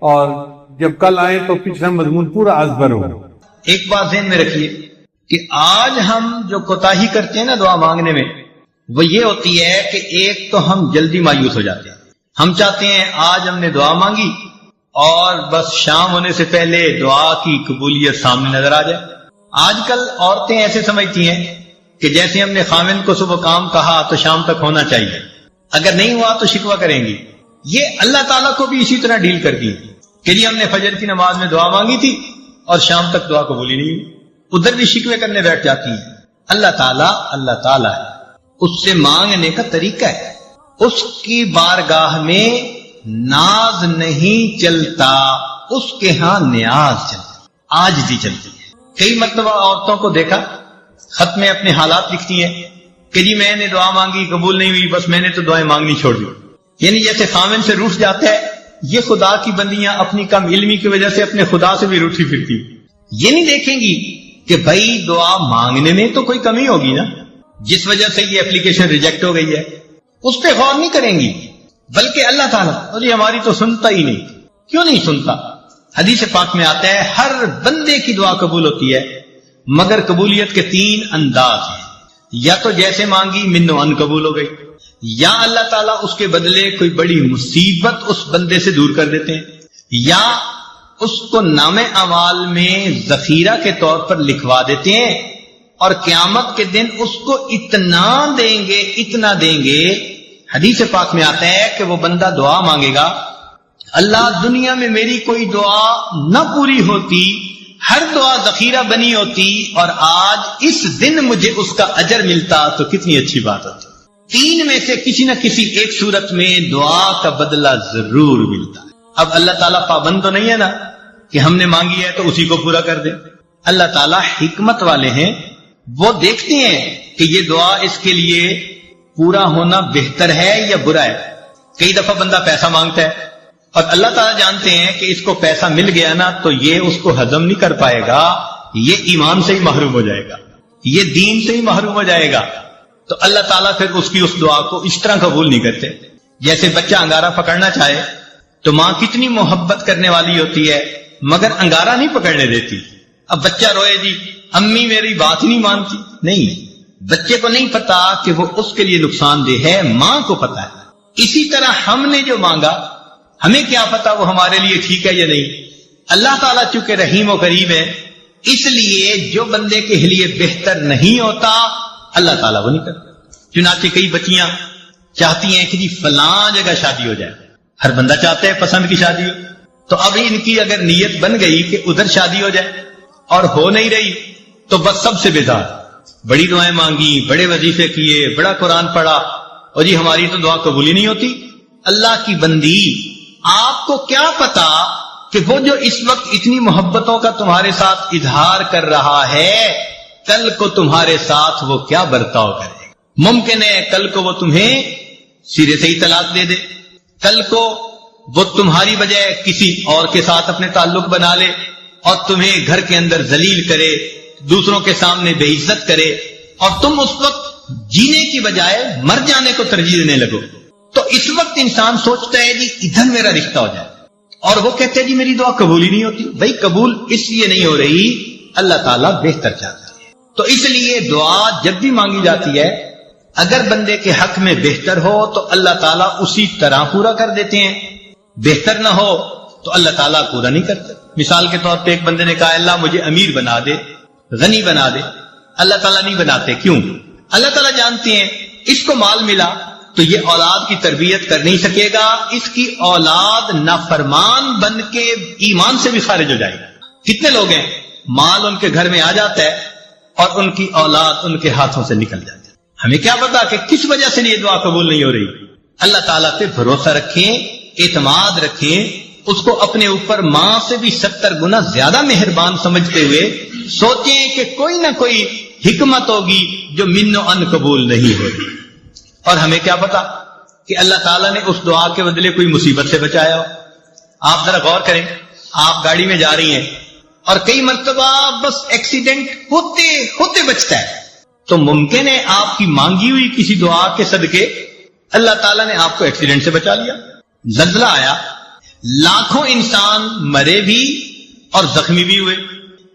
اور جب کل آئیں تو پچھلا مضمون پورا ازبر ہو۔ ایک بات ذہن میں رکھیے کہ آج ہم جو کوتاہی کرتے ہیں نا دعا مانگنے میں، وہ یہ ہوتی ہے کہ ایک تو ہم جلدی مایوس ہو جاتے ہیں۔ ہم چاہتے ہیں آج ہم نے دعا مانگی اور بس شام ہونے سے پہلے دعا کی قبولیت سامنے نظر آ جائے۔ آج کل عورتیں ایسے سمجھتی ہیں کہ جیسے ہم نے خاوند کو صبح کام کہا تو شام تک ہونا چاہیے، اگر نہیں ہوا تو شکوہ کریں گی۔ یہ اللہ تعالیٰ کو بھی اسی طرح ڈیل کرتی ہے کہ جی ہم نے فجر کی نماز میں دعا مانگی تھی اور شام تک دعا قبول ہی نہیں ہوئی، ادھر بھی شکوے کرنے بیٹھ جاتی ہیں۔ اللہ تعالیٰ ہے، اس سے مانگنے کا طریقہ ہے، اس کی بارگاہ میں ناز نہیں چلتا، اس کے ہاں نیاز چلتا، عاجزی چلتی ہے۔ کئی مرتبہ عورتوں کو دیکھا خط میں اپنے حالات لکھتی ہیں کہ جی میں نے دعا مانگی قبول نہیں ہوئی، بس میں نے تو دعائیں مانگنی چھوڑ دی۔ یعنی جیسے خاوند سے روٹھ جاتا ہے، یہ خدا کی بندیاں اپنی کم علمی کی وجہ سے اپنے خدا سے بھی روٹھی پھرتی، یہ نہیں دیکھیں گی کہ بھائی دعا مانگنے میں تو کوئی کمی ہوگی نا، جس وجہ سے یہ اپلیکیشن ریجیکٹ ہو گئی ہے، اس پہ غور نہیں کریں گی، بلکہ اللہ تعالیٰ اور یہ ہماری تو سنتا ہی نہیں۔ کیوں نہیں سنتا؟ حدیث پاک میں آتا ہے ہر بندے کی دعا قبول ہوتی ہے، مگر قبولیت کے 3 انداز ہیں۔ یا تو جیسے مانگی من و ان قبول ہو گئی، یا اللہ تعالیٰ اس کے بدلے کوئی بڑی مصیبت اس بندے سے دور کر دیتے ہیں، یا اس کو نام اعمال میں ذخیرہ کے طور پر لکھوا دیتے ہیں، اور قیامت کے دن اس کو اتنا دیں گے۔ حدیث پاک میں آتا ہے کہ وہ بندہ دعا مانگے گا، اللہ دنیا میں میری کوئی دعا نہ پوری ہوتی، ہر دعا ذخیرہ بنی ہوتی، اور آج اس دن مجھے اس کا اجر ملتا تو کتنی اچھی بات ہوتی۔ 3 میں سے کسی نہ کسی ایک صورت میں دعا کا بدلہ ضرور ملتا ہے۔ اب اللہ تعالیٰ پابند تو نہیں ہے نا کہ ہم نے مانگی ہے تو اسی کو پورا کر دے۔ اللہ تعالیٰ حکمت والے ہیں، وہ دیکھتے ہیں کہ یہ دعا اس کے لیے پورا ہونا بہتر ہے یا برا ہے۔ کئی دفعہ بندہ پیسہ مانگتا ہے اور اللہ تعالیٰ جانتے ہیں کہ اس کو پیسہ مل گیا نا تو یہ اس کو ہضم نہیں کر پائے گا، یہ ایمان سے ہی محروم ہو جائے گا، یہ دین سے ہی محروم ہو جائے گا، تو اللہ تعالیٰ پھر اس کی اس دعا کو اس طرح قبول نہیں کرتے۔ جیسے بچہ انگارہ پکڑنا چاہے تو ماں کتنی محبت کرنے والی ہوتی ہے مگر انگارہ نہیں پکڑنے دیتی۔ اب بچہ روئے جی امی میری بات ہی نہیں مانتی، نہیں، بچے کو نہیں پتا کہ وہ اس کے لیے نقصان دہ ہے، ماں کو پتا ہے۔ اسی طرح ہم نے جو مانگا ہمیں کیا پتا وہ ہمارے لیے ٹھیک ہے یا نہیں۔ اللہ تعالیٰ چونکہ رحیم و کریم ہے، اس لیے جو بندے کے لیے بہتر نہیں ہوتا اللہ تعالیٰ وہ نہیں کرتا۔ چنانچہ کئی بچیاں چاہتی ہیں کہ جی فلاں جگہ شادی ہو جائے. ہر بندہ چاہتا ہے پسند کی شادی ہو. تو اب ان کی اگر نیت بن گئی کہ ادھر شادی ہو جائے اور ہو نہیں رہی تو بس سب سے بیزار. بڑی دعائیں مانگی, بڑے وظیفے کیے, بڑا قرآن پڑھا, اور جی ہماری تو دعا قبول ہی نہیں ہوتی. اللہ کی بندی, آپ کو کیا پتا کہ وہ جو اس وقت اتنی محبتوں کا تمہارے ساتھ اظہار کر رہا ہے کل کو تمہارے ساتھ وہ کیا برتاؤ کرے. ممکن ہے کل کو وہ تمہیں سرے سے ہی طلاق دے دے, کل کو وہ تمہاری بجائے کسی اور کے ساتھ اپنے تعلق بنا لے اور تمہیں گھر کے اندر ذلیل کرے, دوسروں کے سامنے بے عزت کرے, اور تم اس وقت جینے کی بجائے مر جانے کو ترجیح دینے لگو. تو اس وقت انسان سوچتا ہے جی ادھر میرا رشتہ ہو جائے, اور وہ کہتے ہیں جی میری دعا قبول ہی نہیں ہوتی. بھائی قبول اس لیے نہیں ہو رہی, اللہ تعالیٰ بہتر چاہتا ہے. تو اس لیے دعا جب بھی مانگی جاتی ہے اگر بندے کے حق میں بہتر ہو تو اللہ تعالیٰ اسی طرح پورا کر دیتے ہیں, بہتر نہ ہو تو اللہ تعالیٰ پورا نہیں کرتے. مثال کے طور پہ ایک بندے نے کہا اللہ مجھے امیر بنا دے, غنی بنا دے. اللہ تعالیٰ نہیں بناتے. کیوں؟ اللہ تعالیٰ جانتے ہیں اس کو مال ملا تو یہ اولاد کی تربیت کر نہیں سکے گا, اس کی اولاد نافرمان بن کے ایمان سے بھی خارج ہو جائے گا. کتنے لوگ ہیں مال ان کے گھر میں آ جاتا ہے اور ان کی اولاد ان کے ہاتھوں سے نکل جاتی ہے. ہمیں کیا پتا کہ کس وجہ سے یہ دعا قبول نہیں ہو رہی. اللہ تعالیٰ پہ بھروسہ رکھیں, اعتماد رکھیں, اس کو اپنے اوپر ماں سے بھی 70 گنا زیادہ مہربان سمجھتے ہوئے سوچیں کہ کوئی نہ کوئی حکمت ہوگی جو من و ان قبول نہیں ہو رہی. اور ہمیں کیا پتا کہ اللہ تعالیٰ نے اس دعا کے بدلے کوئی مصیبت سے بچایا ہو. آپ ذرا غور کریں, آپ گاڑی میں جا رہی ہیں اور کئی مرتبہ بس ایکسیڈنٹ ہوتے ہوتے بچتا ہے, تو ممکن ہے آپ کی مانگی ہوئی کسی دعا کے صدقے اللہ تعالیٰ نے آپ کو ایکسیڈنٹ سے بچا لیا. زلزلہ آیا, لاکھوں انسان مرے بھی اور زخمی بھی ہوئے.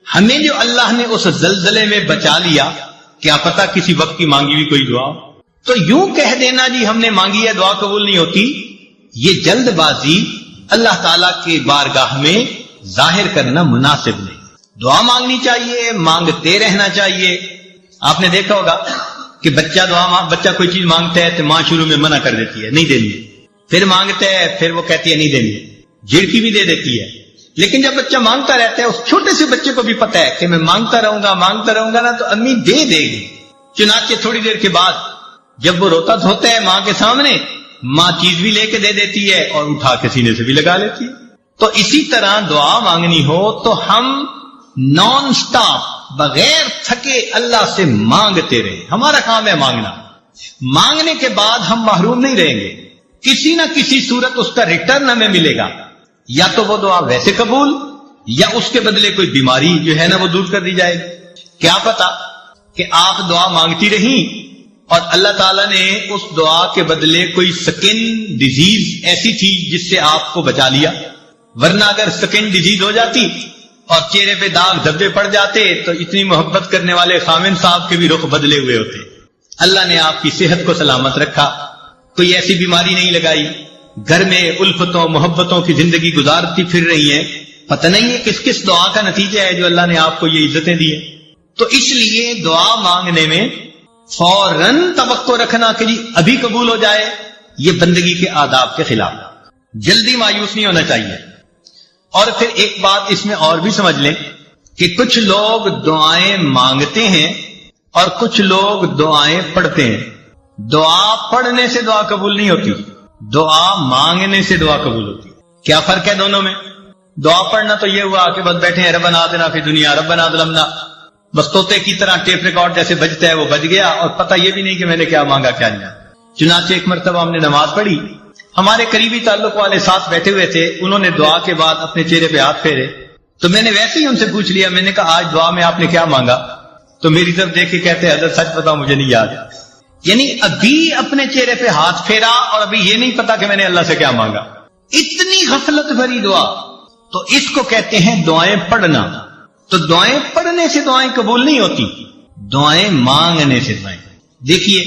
ہمیں جو اللہ نے اس زلزلے میں بچا لیا, کیا پتا کسی وقت کی مانگی ہوئی کوئی دعا. تو یوں کہہ دینا جی ہم نے مانگی ہے دعا قبول نہیں ہوتی, یہ جلد بازی اللہ تعالیٰ کے بارگاہ میں ظاہر کرنا مناسب نہیں. دعا مانگنی چاہیے, مانگتے رہنا چاہیے. آپ نے دیکھا ہوگا کہ بچہ کوئی چیز مانگتا ہے تو ماں شروع میں منع کر دیتی ہے, نہیں دینی. پھر مانگتا ہے, پھر وہ کہتی ہے نہیں دینی, جھڑکی بھی دے دیتی ہے. لیکن جب بچہ مانگتا رہتا ہے, اس چھوٹے سے بچے کو بھی پتا ہے کہ میں مانگتا رہوں گا نا تو امی دے دے گی. چنانچہ تھوڑی دیر کے بعد جب وہ روتا دھوتا ہے ماں کے سامنے, ماں چیز بھی لے کے دے دیتی ہے اور اٹھا کے سینے سے بھی لگا لیتی ہے. تو اسی طرح دعا مانگنی ہو تو ہم نان سٹاپ بغیر تھکے اللہ سے مانگتے رہے. ہمارا کام ہے مانگنا. مانگنے کے بعد ہم محروم نہیں رہیں گے, کسی نہ کسی صورت اس کا ریٹرن ہمیں ملے گا. یا تو وہ دعا ویسے قبول, یا اس کے بدلے کوئی بیماری جو ہے نا وہ دور کر دی جائے گی. کیا پتا کہ آپ دعا مانگتی رہیں اور اللہ تعالیٰ نے اس دعا کے بدلے کوئی سکن ڈیزیز ایسی تھی جس سے آپ کو بچا لیا. ورنہ اگر سکن ڈیزیز ہو جاتی اور چہرے پہ داغ دھبے پڑ جاتے تو اتنی محبت کرنے والے خامن صاحب کے بھی رخ بدلے ہوئے ہوتے. اللہ نے آپ کی صحت کو سلامت رکھا, کوئی ایسی بیماری نہیں لگائی, گھر میں الفتوں محبتوں کی زندگی گزارتی پھر رہی ہیں. پتہ نہیں ہے کس کس دعا کا نتیجہ ہے جو اللہ نے آپ کو یہ عزتیں دی ہیں. تو اس لیے دعا مانگنے میں فوراً توقع رکھنا کہ جی ابھی قبول ہو جائے, یہ بندگی کے آداب کے خلاف. جلدی مایوس نہیں ہونا چاہیے. اور پھر ایک بات اس میں اور بھی سمجھ لیں کہ کچھ لوگ دعائیں مانگتے ہیں اور کچھ لوگ دعائیں پڑھتے ہیں. دعا پڑھنے سے دعا قبول نہیں ہوتی, دعا مانگنے سے دعا قبول ہوتی. کیا فرق ہے دونوں میں؟ دعا پڑھنا تو یہ ہوا کہ بس بیٹھے ہیں ربنا آتنا فی دنیا ربنا ظلمنا, بس طوطے کی طرح ٹیپ ریکارڈ جیسے بجتا ہے وہ بج گیا اور پتہ یہ بھی نہیں کہ میں نے کیا مانگا کیا نہیں. چنانچہ ایک مرتبہ ہم نے نماز پڑھی, ہمارے قریبی تعلق والے ساتھ بیٹھے ہوئے تھے, انہوں نے دعا کے بعد اپنے چہرے پہ ہاتھ پھیرے تو میں نے ویسے ہی ان سے پوچھ لیا, میں نے کہا آج دعا میں آپ نے کیا مانگا؟ تو میری طرف دیکھ کے کہتے ہیں حضرت سچ بتاؤ مجھے نہیں یاد. یعنی ابھی اپنے چہرے پہ ہاتھ پھیرا اور ابھی یہ نہیں پتا کہ میں نے اللہ سے کیا مانگا. اتنی غفلت بھری دعا. تو اس کو کہتے ہیں دعائیں پڑھنا. تو دعائیں پڑھنے سے دعائیں قبول نہیں ہوتی, دعائیں مانگنے سے دعائیں. دیکھیے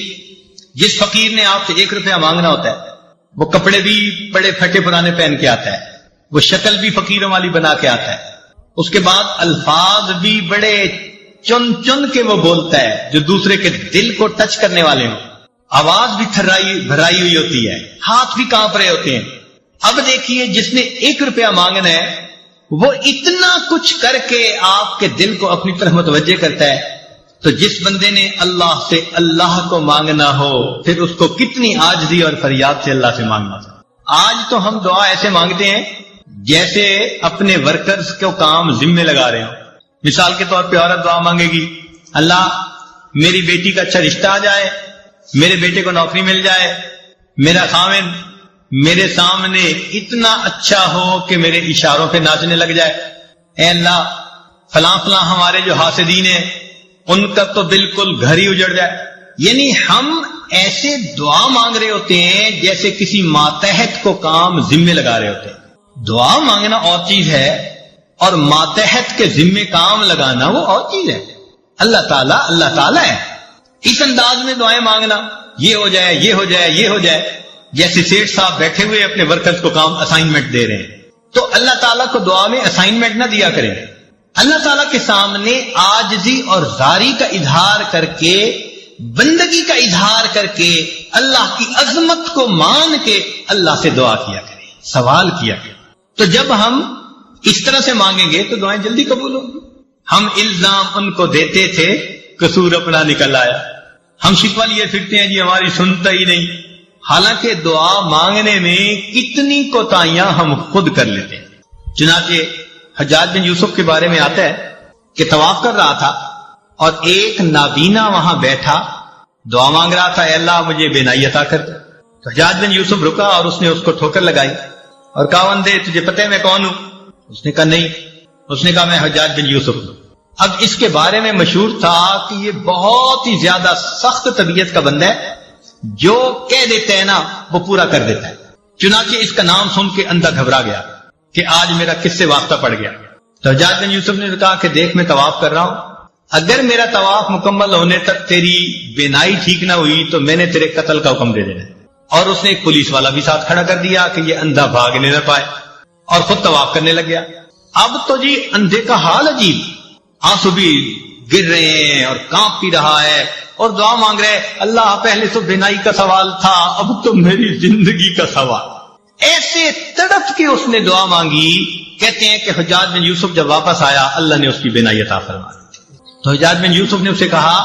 جس فقیر نے آپ سے 1 روپیہ مانگنا ہوتا ہے وہ کپڑے بھی بڑے پھٹے پرانے پہن کے آتا ہے, وہ شکل بھی فقیروں والی بنا کے آتا ہے, اس کے بعد الفاظ بھی بڑے چن چن کے وہ بولتا ہے جو دوسرے کے دل کو ٹچ کرنے والے ہوں. آواز بھی بھرائی ہوئی ہوتی ہے، ہاتھ بھی کانپ رہے ہوتے ہیں۔ اب دیکھیے جس نے 1 روپیہ مانگنا ہے وہ اتنا کچھ کر کے آپ کے دل کو اپنی طرف متوجہ کرتا ہے، تو جس بندے نے اللہ سے اللہ کو مانگنا ہو پھر اس کو کتنی عاجزی اور فریاد سے اللہ سے مانگنا تھا۔ آج تو ہم دعا ایسے مانگتے ہیں جیسے اپنے ورکرز کو کام ذمے لگا رہے ہوں۔ مثال کے طور پہ عورت دعا مانگے گی، اللہ میری بیٹی کا اچھا رشتہ آ جائے، میرے بیٹے کو نوکری مل جائے، میرا خاوند میرے سامنے اتنا اچھا ہو کہ میرے اشاروں پہ ناچنے لگ جائے، اے اللہ فلاں فلاں ہمارے جو حاسدین ہیں ان کا تو بالکل گھر ہی اجڑ جائے۔ یعنی ہم ایسے دعا مانگ رہے ہوتے ہیں جیسے کسی ماتحت کو کام ذمے لگا رہے ہوتے ہیں۔ دعا مانگنا اور چیز ہے اور ماتحت کے ذمے کام لگانا وہ اور چیز ہے۔ اللہ تعالیٰ ہے۔ اس انداز میں دعائیں مانگنا، یہ ہو جائے، یہ ہو جائے، یہ ہو جائے، جیسے سیٹھ صاحب بیٹھے ہوئے اپنے ورکرز کو کام اسائنمنٹ دے رہے ہیں، تو اللہ تعالیٰ کو دعا میں اسائنمنٹ نہ دیا کریں۔ اللہ تعالیٰ کے سامنے عاجزی اور زاری کا اظہار کر کے، بندگی کا اظہار کر کے، اللہ کی عظمت کو مان کے اللہ سے دعا کیا کریں، سوال کیا کریں۔ تو جب ہم اس طرح سے مانگیں گے تو دعائیں جلدی قبول ہوں گی۔ ہم الزام ان کو دیتے تھے، قصور اپنا نکل آیا۔ ہم شکوہ لیے پھرتے ہیں جی ہماری سنتا ہی نہیں، حالانکہ دعا مانگنے میں کتنی کوتاہیاں ہم خود کر لیتے ہیں۔ چنانچہ حجاج بن یوسف کے بارے میں آتا ہے کہ طواف کر رہا تھا اور ایک نابینا وہاں بیٹھا دعا مانگ رہا تھا، اے اللہ مجھے بینائی عطا کر۔ تو حجاج بن یوسف رکا اور اس نے اس کو ٹھوکر لگائی اور کہا بندے تجھے پتہ ہے میں کون ہوں؟ اس نے کہا نہیں۔ اس نے کہا میں حجاج بن یوسف ہوں۔ اب اس کے بارے میں مشہور تھا کہ یہ بہت ہی زیادہ سخت طبیعت کا بندہ ہے، جو کہہ دیتا ہے نا وہ پورا کر دیتا ہے۔ چنانچہ اس کا نام سن کے اندھا گھبرا گیا کہ آج میرا کس سے واسطہ پڑ گیا۔ تو حجاج بن یوسف نے کہا کہ دیکھ میں طواف کر رہا ہوں، اگر میرا طواف مکمل ہونے تک تیری بینائی ٹھیک نہ ہوئی تو میں نے تیرے قتل کا حکم دے دینا۔ اور اس نے ایک پولیس والا بھی ساتھ کھڑا کر دیا کہ یہ اندھا بھاگنے نہ پائے، اور خود طواف کرنے لگ گیا۔ اب تو جی اندھے کا حال عجیب، آنسو بھی گر رہے ہیں اور کانپ بھی رہا ہے اور دعا مانگ رہے، اللہ پہلے تو بینائی کا سوال تھا اب تو میری زندگی کا سوال۔ ایسے تڑپ کے اس نے دعا مانگی۔ کہتے ہیں کہ حجاج بن یوسف جب واپس آیا اللہ نے اس کی بینائی عطا فرما دی۔ تو حجاج بن یوسف نے اسے کہا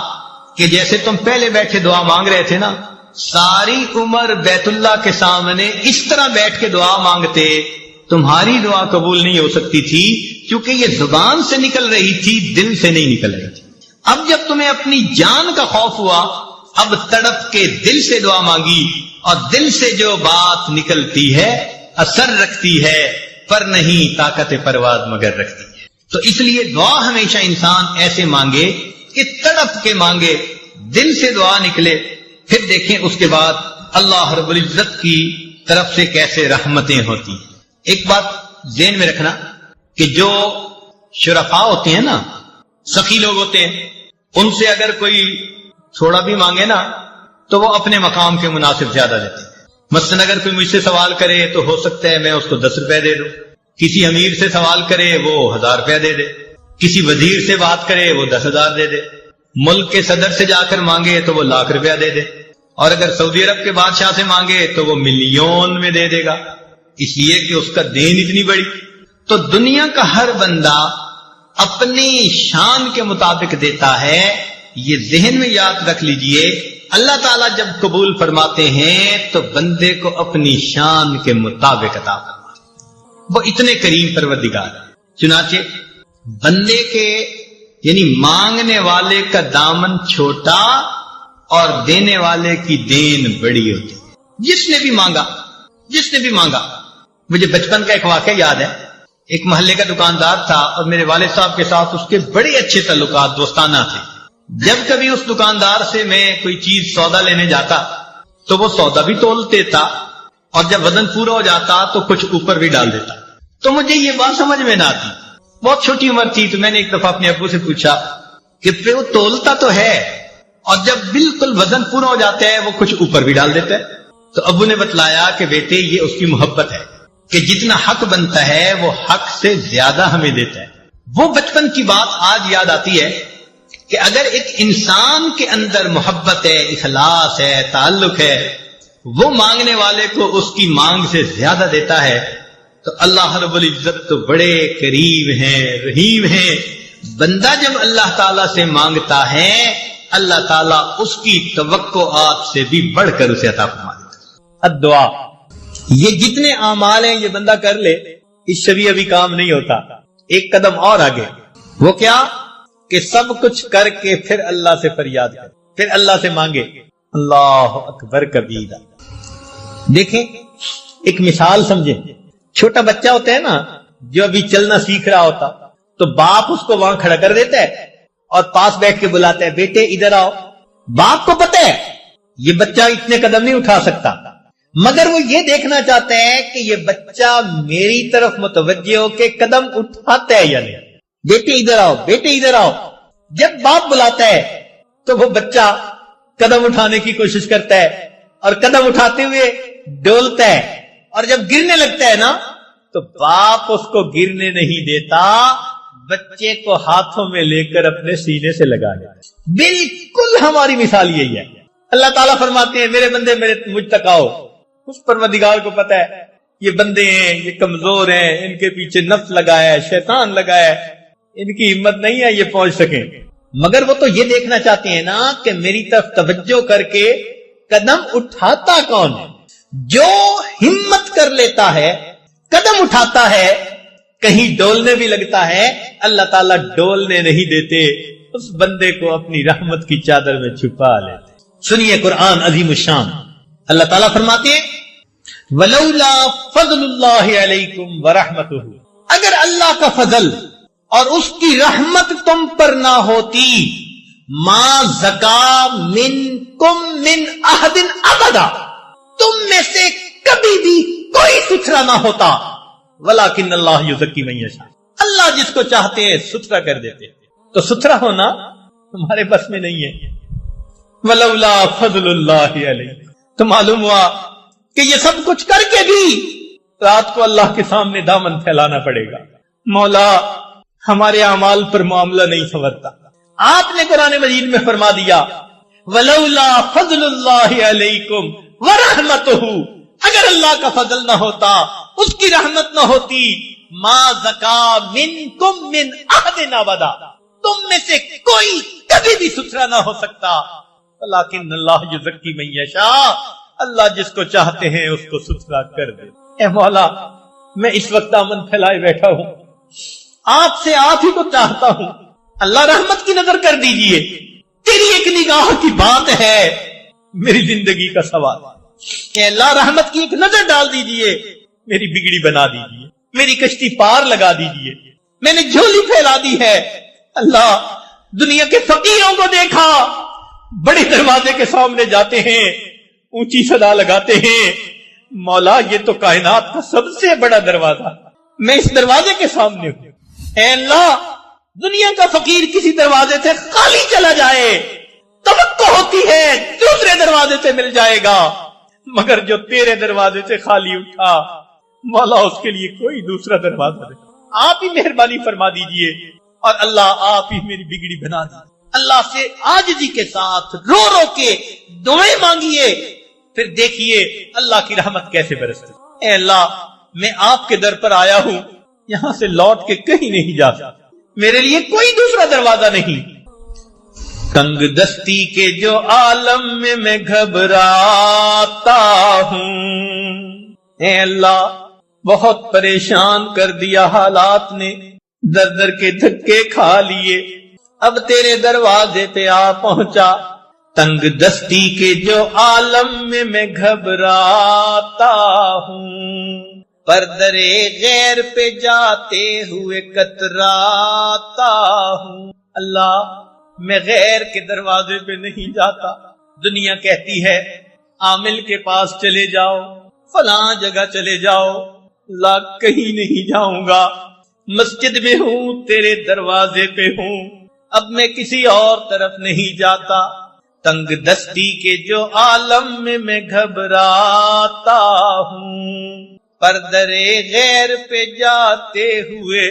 کہ جیسے تم پہلے بیٹھے دعا مانگ رہے تھے نا، ساری عمر بیت اللہ کے سامنے اس طرح بیٹھ کے دعا مانگتے، تمہاری دعا قبول نہیں ہو سکتی تھی کیونکہ یہ زبان سے نکل رہی تھی، دل سے نہیں نکل رہی تھی۔ اب جب تمہیں اپنی جان کا خوف ہوا، اب تڑپ کے دل سے دعا مانگی، اور دل سے جو بات نکلتی ہے اثر رکھتی ہے، پر نہیں طاقت پرواز مگر رکھتی ہے۔ تو اس لیے دعا ہمیشہ انسان ایسے مانگے کہ تڑپ کے مانگے، دل سے دعا نکلے، پھر دیکھیں اس کے بعد اللہ رب العزت کی طرف سے کیسے رحمتیں ہوتی ہیں۔ ایک بات ذہن میں رکھنا کہ جو شرفاء ہوتے ہیں نا، سخی لوگ ہوتے ہیں، ان سے اگر کوئی تھوڑا بھی مانگے نا تو وہ اپنے مقام کے مناسب زیادہ دیتے ہیں۔ مثلا اگر کوئی مجھ سے سوال کرے تو ہو سکتا ہے میں اس کو 10 روپے دے دوں، کسی امیر سے سوال کرے وہ 1000 روپے دے دے، کسی وزیر سے بات کرے وہ 10,000 دے دے، ملک کے صدر سے جا کر مانگے تو وہ 1,00,000 روپیہ دے دے، اور اگر سعودی عرب کے بادشاہ سے مانگے تو وہ ملین میں دے دے گا، اس لیے کہ اس کا دین اتنی بڑی۔ تو دنیا کا ہر بندہ اپنی شان کے مطابق دیتا ہے، یہ ذہن میں یاد رکھ لیجئے۔ اللہ تعالیٰ جب قبول فرماتے ہیں تو بندے کو اپنی شان کے مطابق عطا فرماتے ہیں، وہ اتنے کریم پروردگار ہیں۔ چنانچہ بندے کے یعنی مانگنے والے کا دامن چھوٹا اور دینے والے کی دین بڑی ہوتی ہے۔ جس نے بھی مانگا، مجھے بچپن کا ایک واقعہ یاد ہے۔ ایک محلے کا دکاندار تھا اور میرے والد صاحب کے ساتھ اس کے بڑے اچھے تعلقات دوستانہ تھے۔ جب کبھی اس دکاندار سے میں کوئی چیز سودا لینے جاتا تو وہ سودا بھی تولتے تھا، اور جب وزن پورا ہو جاتا تو کچھ اوپر بھی ڈال دیتا۔ تو مجھے یہ بات سمجھ میں نہ آتی، بہت چھوٹی عمر تھی، تو میں نے ایک دفعہ اپنے ابو سے پوچھا کہ پھر وہ تولتا تو ہے اور جب بالکل وزن پورا ہو جاتا ہے وہ کچھ اوپر بھی ڈال دیتا ہے۔ تو ابو نے بتلایا کہ بیٹے یہ اس کی محبت ہے کہ جتنا حق بنتا ہے وہ حق سے زیادہ ہمیں دیتا ہے۔ وہ بچپن کی بات آج یاد آتی ہے کہ اگر ایک انسان کے اندر محبت ہے، اخلاص ہے، تعلق ہے، وہ مانگنے والے کو اس کی مانگ سے زیادہ دیتا ہے، تو اللہ رب العزت تو بڑے قریب ہیں، رحیم ہیں. بندہ جب اللہ تعالیٰ سے مانگتا ہے، اللہ تعالیٰ اس کی توقعات سے بھی بڑھ کر اسے عطا فرما دیتا ہے. الدعا، یہ جتنے اعمال ہیں یہ بندہ کر لے، اس سے بھی ابھی کام نہیں ہوتا. ایک قدم اور آگے، وہ کیا کہ سب کچھ کر کے پھر اللہ سے فریاد کرے، پھر اللہ سے مانگے. اللہ اکبر کبیرہ. دیکھیں ایک مثال سمجھیں. چھوٹا بچہ ہوتا ہے نا جو ابھی چلنا سیکھ رہا ہوتا، تو باپ اس کو وہاں کھڑا کر دیتا ہے اور پاس بیٹھ کے بلاتا ہے، بیٹے ادھر آؤ. باپ کو پتہ ہے یہ بچہ اتنے قدم نہیں اٹھا سکتا، مگر وہ یہ دیکھنا چاہتا ہے کہ یہ بچہ میری طرف متوجہ ہو کے قدم اٹھاتا ہے یا نہیں. بیٹے ادھر آؤ، بیٹے ادھر آؤ. جب باپ بلاتا ہے تو وہ بچہ قدم اٹھانے کی کوشش کرتا ہے اور قدم اٹھاتے ہوئے ڈولتا ہے، اور جب گرنے لگتا ہے نا تو باپ اس کو گرنے نہیں دیتا، بچے کو ہاتھوں میں لے کر اپنے سینے سے لگا دیتا ہے. بالکل ہماری مثال یہی ہے. اللہ تعالیٰ فرماتے ہیں میرے بندے مجھ تک آؤ. اس پروردگار کو پتا ہے یہ بندے ہیں، یہ کمزور ہیں، ان کے پیچھے نفس لگایا ہے، شیطان لگایا ہے، ان کی ہمت نہیں ہے یہ پہنچ سکیں. مگر وہ تو یہ دیکھنا چاہتے ہیں نا کہ میری طرف توجہ کر کے قدم اٹھاتا کون ہے. جو ہمت کر لیتا ہے، قدم اٹھاتا ہے، کہیں ڈولنے بھی لگتا ہے، اللہ تعالیٰ ڈولنے نہیں دیتے، اس بندے کو اپنی رحمت کی چادر میں چھپا لیتے. سنیے قرآن عظیم الشان. اللہ تعالیٰ فرماتے ہیں وَلَوْلَا فَضْلُ اللَّهِ عَلَيْكُمْ وَرَحْمَتُهُ، اگر اللہ کا فضل اور اس کی رحمت تم پر نہ ہوتی، مَا زَكَا مِنْكُمْ مِنْ أَحَدٍ أَبَدًا، تم میں سے کبھی بھی کوئی ستھرا نہ ہوتا. وَلَكِنَّ اللَّهَ يُزَكِّي مَن يَشَاءُ، اللہ جس کو چاہتے ہیں ستھرا کر دیتے. تو ستھرا ہونا ہمارے بس میں نہیں ہے. وَلَوْلَا فَضْلُ اللَّهِ عَلَيْكُمْ، تو معلوم ہوا کہ یہ سب کچھ کر کے بھی رات کو اللہ کے سامنے دامن پھیلانا پڑے گا. مولا ہمارے اعمال پر معاملہ نہیں سنورتا. آپ نے قرآن مجید میں فرما دیا وَلَوْلَا فَضْلُ اللَّهِ عَلَيْكُمْ وَرَحْمَتُهُ، اگر اللہ کا فضل نہ ہوتا، اس کی رحمت نہ ہوتی، مَا زَكَا مِنْكُمْ مِنْ أَحَدٍ أَبَدًا، تم میں سے کوئی کبھی بھی ستھرا نہ ہو سکتا. وَلَكِنَّ اللَّهَ يُزَكِّي مَن يَشَاءُ، اللہ جس کو چاہتے ہیں اس کو ستھرا کر دے. اے مولا میں اس وقت دامن پھیلائے بیٹھا ہوں، آپ سے آپ ہی کو چاہتا ہوں. اللہ رحمت کی نظر کر دیجئے، تیری ایک نگاہ کی بات ہے میری زندگی کا سوال. کہ اللہ رحمت کی ایک نظر ڈال دیجئے، میری بگڑی بنا دیجئے، میری کشتی پار لگا دیجئے. میں نے جھولی پھیلا دی ہے. اللہ دنیا کے فقیروں کو دیکھا، بڑے دروازے کے سامنے جاتے ہیں، اونچی صدا لگاتے ہیں، مولا یہ تو کائنات کا سب سے بڑا دروازہ، میں اس دروازے کے سامنے ہوں. اے اللہ دنیا کا فقیر کسی دروازے سے خالی چلا جائے، توقع ہوتی ہے دوسرے دروازے سے مل جائے گا، مگر جو تیرے دروازے سے خالی اٹھا، مولا اس کے لیے کوئی دوسرا دروازہ نہیں. آپ ہی مہربانی فرما دیجئے، اور اللہ آپ ہی میری بگڑی بنا دیجئے. اللہ سے عاجزی کے ساتھ رو رو کے دعائیں مانگیے، پھر دیکھیے اللہ کی رحمت کیسے برستی. اے اللہ میں آپ کے در پر آیا ہوں، یہاں سے لوٹ کے کہیں نہیں جا سکتا، میرے لیے کوئی دوسرا دروازہ نہیں. تنگ دستی کے جو عالم میں گھبراتا ہوں، اے اللہ بہت پریشان کر دیا حالات نے، در در کے دھکے کھا لیے، اب تیرے دروازے پہ آ پہنچا. تنگ دستی کے جو عالم میں گھبراتا ہوں، پر درے غیر پہ جاتے ہوئے کتراتا ہوں. اللہ میں غیر کے دروازے پہ نہیں جاتا. دنیا کہتی ہے عامل کے پاس چلے جاؤ، فلاں جگہ چلے جاؤ، اللہ کہیں نہیں جاؤں گا. مسجد میں ہوں، تیرے دروازے پہ ہوں، اب میں کسی اور طرف نہیں جاتا. تنگ دستی کے جو عالم میں گھبراتا ہوں، پر درے غیر پہ جاتے ہوئے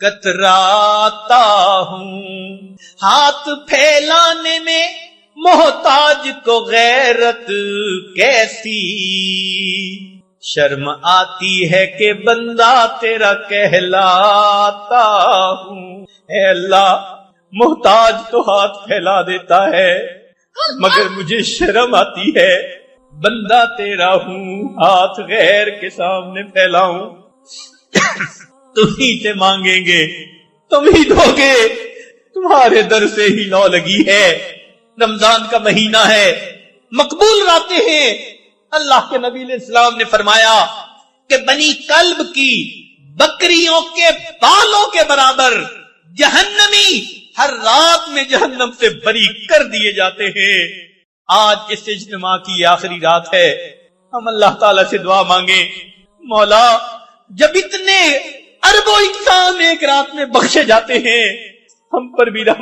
کتراتا ہوں، ہاتھ پھیلانے میں محتاج کو غیرت کیسی، شرم آتی ہے کہ بندہ تیرا کہلاتا ہوں۔ اے اللہ، محتاج تو ہاتھ پھیلا دیتا ہے مگر مجھے شرم آتی ہے، بندہ تیرا ہوں، ہاتھ غیر کے سامنے پھیلاؤں۔ تم ہی سے مانگیں گے، تم ہی دو گے، تمہارے در سے ہی لو لگی ہے۔ رمضان کا مہینہ ہے، مقبول راتیں ہیں۔ اللہ کے نبی علیہ السلام نے فرمایا کہ بنی کلب کی بکریوں کے بالوں کے برابر جہنمی ہر رات میں جہنم سے بری کر دیے جاتے ہیں۔ آج اس اجتماع کی آخری رات ہے، ہم اللہ تعالیٰ سے دعا مانگیں، مولا جب اتنے اربوں انسان ایک رات میں بخشے جاتے ہیں، ہم پر بھی رحم